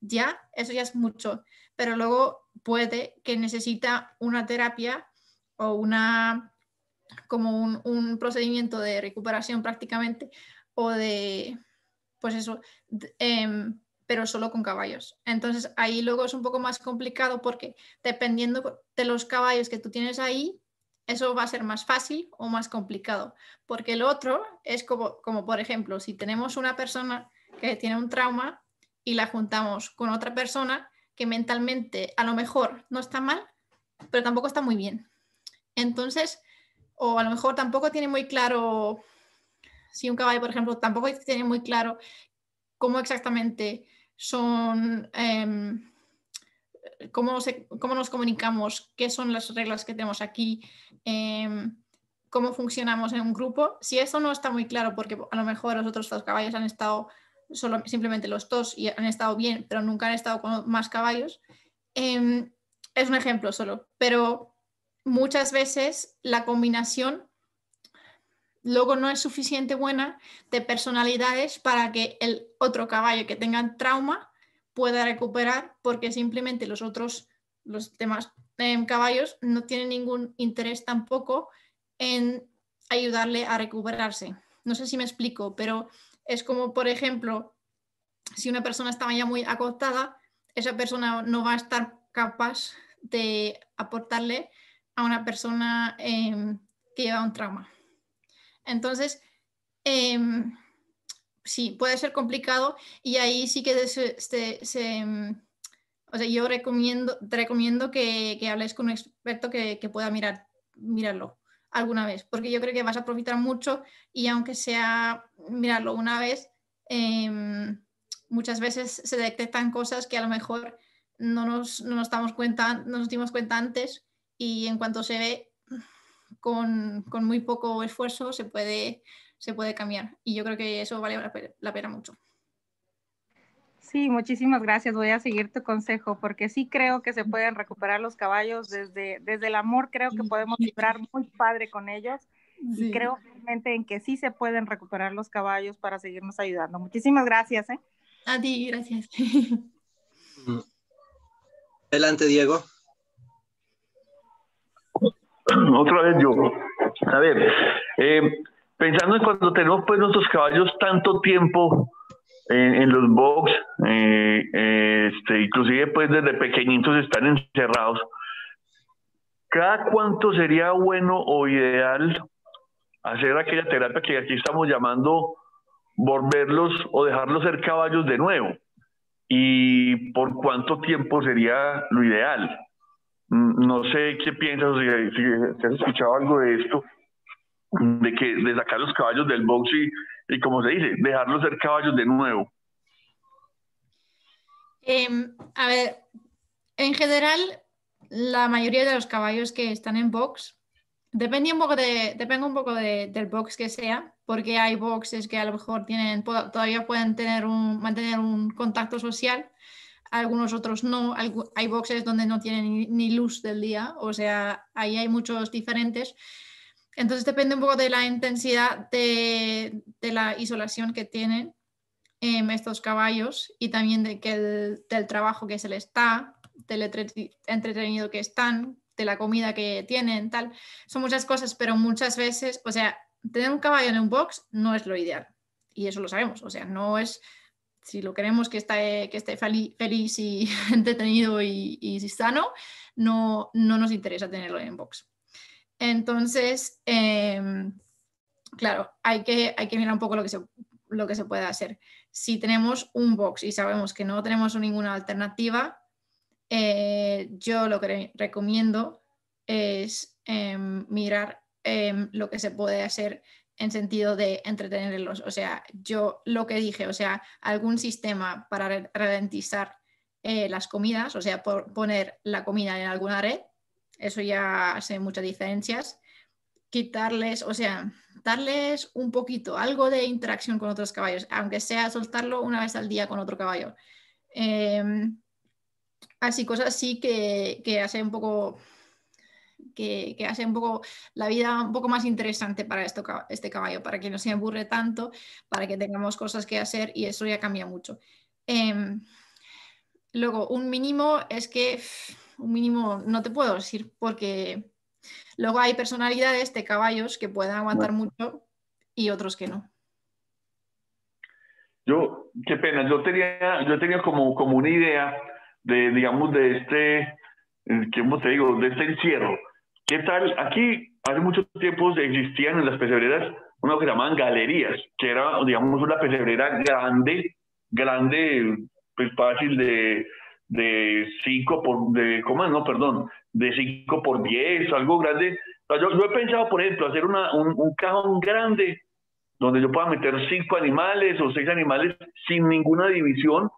eso ya es mucho. Pero luego puede que necesita una terapia o como un procedimiento de recuperación prácticamente, o de, pues eso, pero solo con caballos. Entonces ahí luego es un poco más complicado porque dependiendo de los caballos que tú tienes ahí, eso va a ser más fácil o más complicado. Porque el otro es como por ejemplo, si tenemos una persona que tiene un trauma y la juntamos con otra persona que mentalmente a lo mejor no está mal, pero tampoco está muy bien. Entonces, o a lo mejor tampoco tiene muy claro, si un caballo, por ejemplo, tampoco tiene muy claro cómo exactamente son, cómo nos comunicamos, qué son las reglas que tenemos aquí, cómo funcionamos en un grupo. Si eso no está muy claro, porque a lo mejor los otros dos caballos han estado simplemente los dos y han estado bien, pero nunca han estado con más caballos, es un ejemplo solo, pero muchas veces la combinación luego no es suficiente buena de personalidades para que el otro caballo que tenga trauma pueda recuperar, porque simplemente los demás caballos no tienen ningún interés tampoco en ayudarle a recuperarse. No sé si me explico, pero es como, por ejemplo, si una persona estaba ya muy agotada, esa persona no va a estar capaz de aportarle a una persona que lleva un trauma. Entonces, sí, puede ser complicado y ahí sí que o sea, yo te recomiendo que hables con un experto que pueda mirarlo alguna vez, porque yo creo que vas a aprovechar mucho y aunque sea mirarlo una vez, muchas veces se detectan cosas que a lo mejor no nos dimos cuenta antes, y en cuanto se ve con muy poco esfuerzo se puede cambiar, y yo creo que eso vale la pena mucho. Sí, muchísimas gracias. Voy a seguir tu consejo porque sí creo que se pueden recuperar los caballos desde el amor. Creo que podemos vibrar muy padre con ellos. Sí. Y creo realmente en que sí se pueden recuperar los caballos para seguirnos ayudando. Muchísimas gracias. A ti, gracias. Adelante, Diego. Otra vez yo. A ver, pensando en cuando tenemos pues nuestros caballos tanto tiempo en los box, inclusive pues desde pequeñitos están encerrados, ¿cada cuánto sería bueno o ideal hacer aquella terapia que aquí estamos llamando volverlos o dejarlos ser caballos de nuevo? ¿Y por cuánto tiempo sería lo ideal? No sé qué piensas, si has escuchado algo de esto, de sacar los caballos del box y como se dice, dejarlos ser caballos de nuevo. A ver, en general, la mayoría de los caballos que están en box, depende un poco del box que sea, porque hay boxes que a lo mejor todavía pueden mantener un contacto social. algunos otros no. Hay boxes donde no tienen ni luz del día, o sea, ahí hay muchos diferentes. Entonces depende un poco de la intensidad de la isolación que tienen estos caballos y también del trabajo que se les da, del entretenido que están, de la comida que tienen, tal. Son muchas cosas, pero muchas veces, o sea, tener un caballo en un box no es lo ideal. Y eso lo sabemos, o sea, no es, si lo queremos que esté feliz y entretenido y sano, no nos interesa tenerlo en box. Entonces, claro, hay que mirar un poco lo que se puede hacer. Si tenemos un box y sabemos que no tenemos ninguna alternativa, yo lo que recomiendo es mirar lo que se puede hacer en sentido de entretenerlos. O sea, yo lo que dije, o sea, algún sistema para ralentizar las comidas, o sea, poner la comida en alguna red, eso ya hace muchas diferencias. Quitarles, o sea, darles un poquito, algo de interacción con otros caballos, aunque sea soltarlo una vez al día con otro caballo. Así, cosas así que hace un poco que hace un poco la vida un poco más interesante para este caballo, para que no se aburre tanto, para que tengamos cosas que hacer y eso ya cambia mucho. Luego, un mínimo es que un mínimo no te puedo decir porque luego hay personalidades de caballos que pueden aguantar mucho y otros que no. Qué pena, yo tenía como una idea de, digamos, de ¿cómo te digo? De este encierro. ¿Qué tal? Aquí hace mucho tiempo existían en las pesebreras una que llamaban galerías, que era, digamos, una pesebrera grande, pues fácil de 5 por, ¿cómo es? No, perdón, de 5 por 10, algo grande. O sea, yo he pensado, por ejemplo, hacer un cajón grande donde yo pueda meter 5 animales o 6 animales sin ninguna división,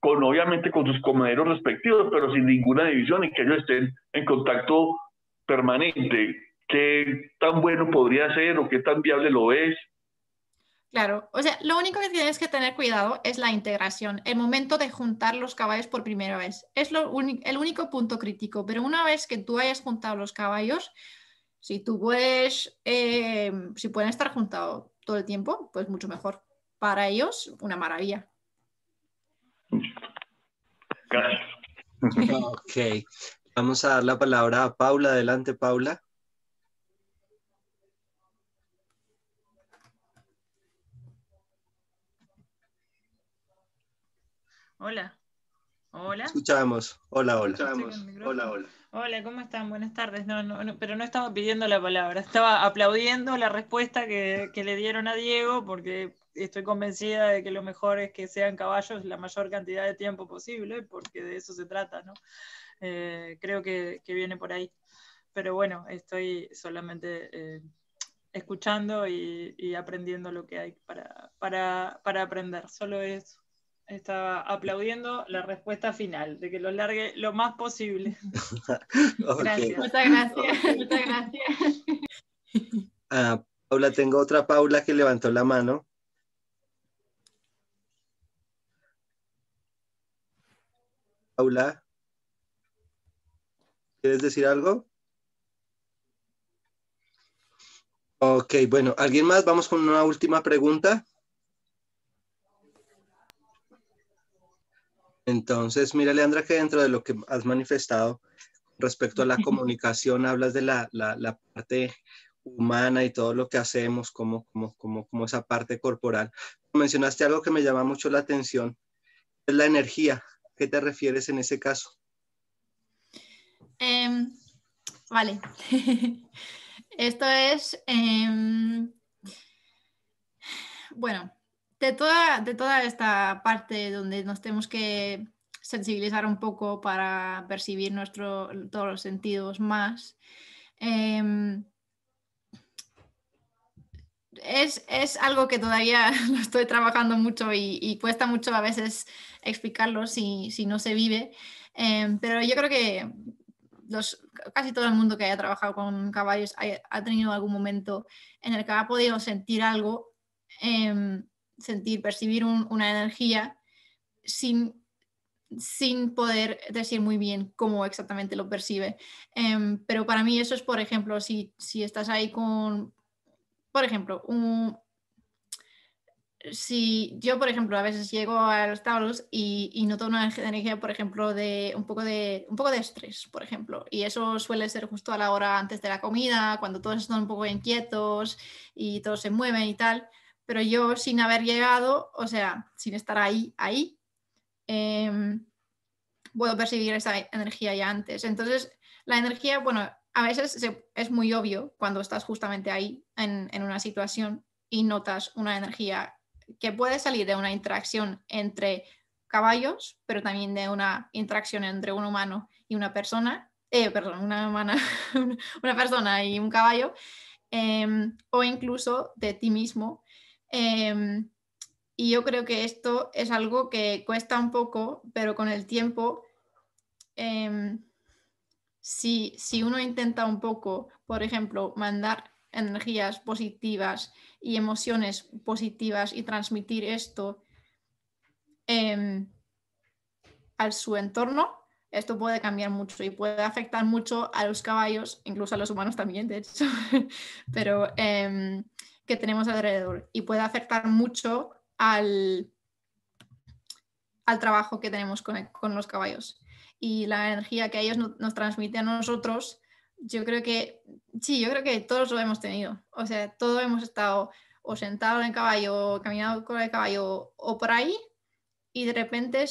obviamente con sus comederos respectivos, pero sin ninguna división y que ellos estén en contacto permanente. ¿Qué tan bueno podría ser o qué tan viable lo es? Claro, o sea, lo único que tienes que tener cuidado es la integración, el momento de juntar los caballos por primera vez. Es el único punto crítico, pero una vez que tú hayas juntado los caballos, si pueden estar juntados todo el tiempo, pues mucho mejor. Para ellos, una maravilla. Gracias. Ok, vamos a dar la palabra a Paula. Adelante, Paula. Hola. Hola. Escuchamos. Hola, hola. Hola, hola. Hola, ¿cómo están? Buenas tardes. No, pero no estaba pidiendo la palabra, estaba aplaudiendo la respuesta que le dieron a Diego, porque estoy convencida de que lo mejor es que sean caballos la mayor cantidad de tiempo posible, porque de eso se trata, ¿no? Creo que viene por ahí. Pero bueno, estoy solamente escuchando y aprendiendo lo que hay para aprender. Solo eso. Estaba aplaudiendo la respuesta final, de que lo largue lo más posible. Okay. Gracias. Muchas gracias. Muchas gracias. Paula, tengo otra Paula que levantó la mano. Paula, ¿quieres decir algo? Ok, bueno, ¿alguien más? Vamos con una última pregunta. Entonces, mira, Leandra, que dentro de lo que has manifestado respecto a la comunicación, hablas de la parte humana y todo lo que hacemos, como esa parte corporal. Mencionaste algo que me llama mucho la atención, es la energía. ¿A qué te refieres en ese caso? Vale. Esto es, bueno, de toda esta parte donde nos tenemos que sensibilizar un poco para percibir todos los sentidos más. Es algo que todavía lo estoy trabajando mucho y cuesta mucho a veces explicarlo si no se vive, pero yo creo que casi todo el mundo que haya trabajado con caballos ha tenido algún momento en el que ha podido sentir algo, percibir una energía sin sin poder decir muy bien cómo exactamente lo percibe. Pero para mí eso es, por ejemplo, si estás ahí con, por ejemplo, si yo, por ejemplo, a veces llego a los tablos y noto una energía, por ejemplo, de un poco de estrés, por ejemplo, y eso suele ser justo a la hora antes de la comida, cuando todos están un poco inquietos y todos se mueven y tal, pero yo sin haber llegado, o sea, sin estar ahí, puedo percibir esa energía ya antes. Entonces, la energía, bueno, a veces es muy obvio cuando estás justamente ahí en una situación y notas una energía que puede salir de una interacción entre caballos, pero también de una interacción entre un humano y una persona, perdón, una humana, una persona y un caballo, o incluso de ti mismo. Y yo creo que esto es algo que cuesta un poco, pero con el tiempo, si uno intenta un poco, por ejemplo, mandar energías positivas y emociones positivas y transmitir esto a su entorno, esto puede cambiar mucho y puede afectar mucho a los caballos, incluso a los humanos también, de hecho, pero que tenemos alrededor. Y puede afectar mucho al trabajo que tenemos con los caballos. Y la energía que ellos nos transmiten a nosotros, yo creo que todos lo hemos tenido. O sea, todos hemos estado o sentados en el caballo, o caminado con el caballo, o por ahí, y de repente,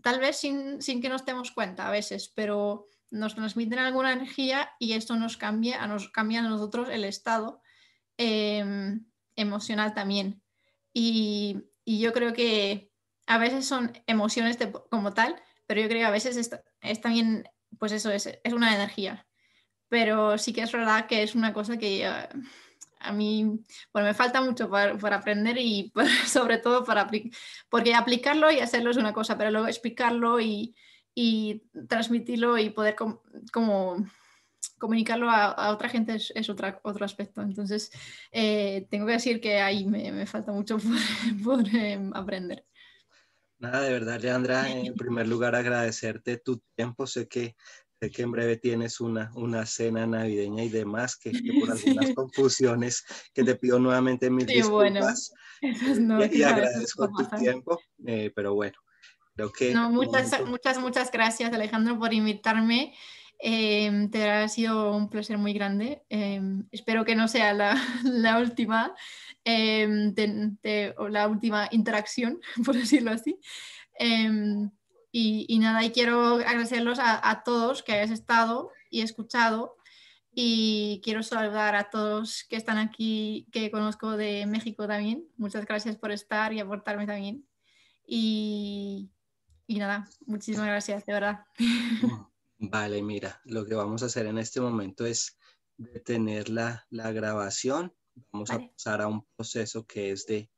tal vez sin que nos demos cuenta a veces, pero nos transmiten alguna energía y esto nos cambia a nosotros el estado emocional también. Y yo creo que a veces son emociones como tal, pero yo creo que a veces es también, pues eso, es una energía. Pero sí que es verdad que es una cosa que a mí, bueno, me falta mucho para aprender y sobre todo porque aplicarlo y hacerlo es una cosa, pero luego explicarlo y transmitirlo y poder como comunicarlo a otra gente es otro aspecto. Entonces, tengo que decir que ahí me falta mucho por aprender. Nada, de verdad, Leandra, en primer lugar agradecerte tu tiempo. Sé que en breve tienes una cena navideña y demás, que por algunas Sí, confusiones, que te pido nuevamente mil sí, bueno, disculpas esas no, y claro, esas agradezco no tu pasan. tiempo, pero bueno, creo que No, un momento, muchas gracias, Alejandro, por invitarme. Te ha sido un placer muy grande. Espero que no sea la última, o la última interacción, por decirlo así. Y nada, y quiero agradecerlos a todos que hayáis estado y escuchado. Y quiero saludar a todos que están aquí, que conozco de México también. Muchas gracias por estar y aportarme también. Y, y nada, muchísimas gracias, de verdad. vale, mira, lo que vamos a hacer en este momento es detener la grabación. Vamos a Vale. pasar a un proceso que es de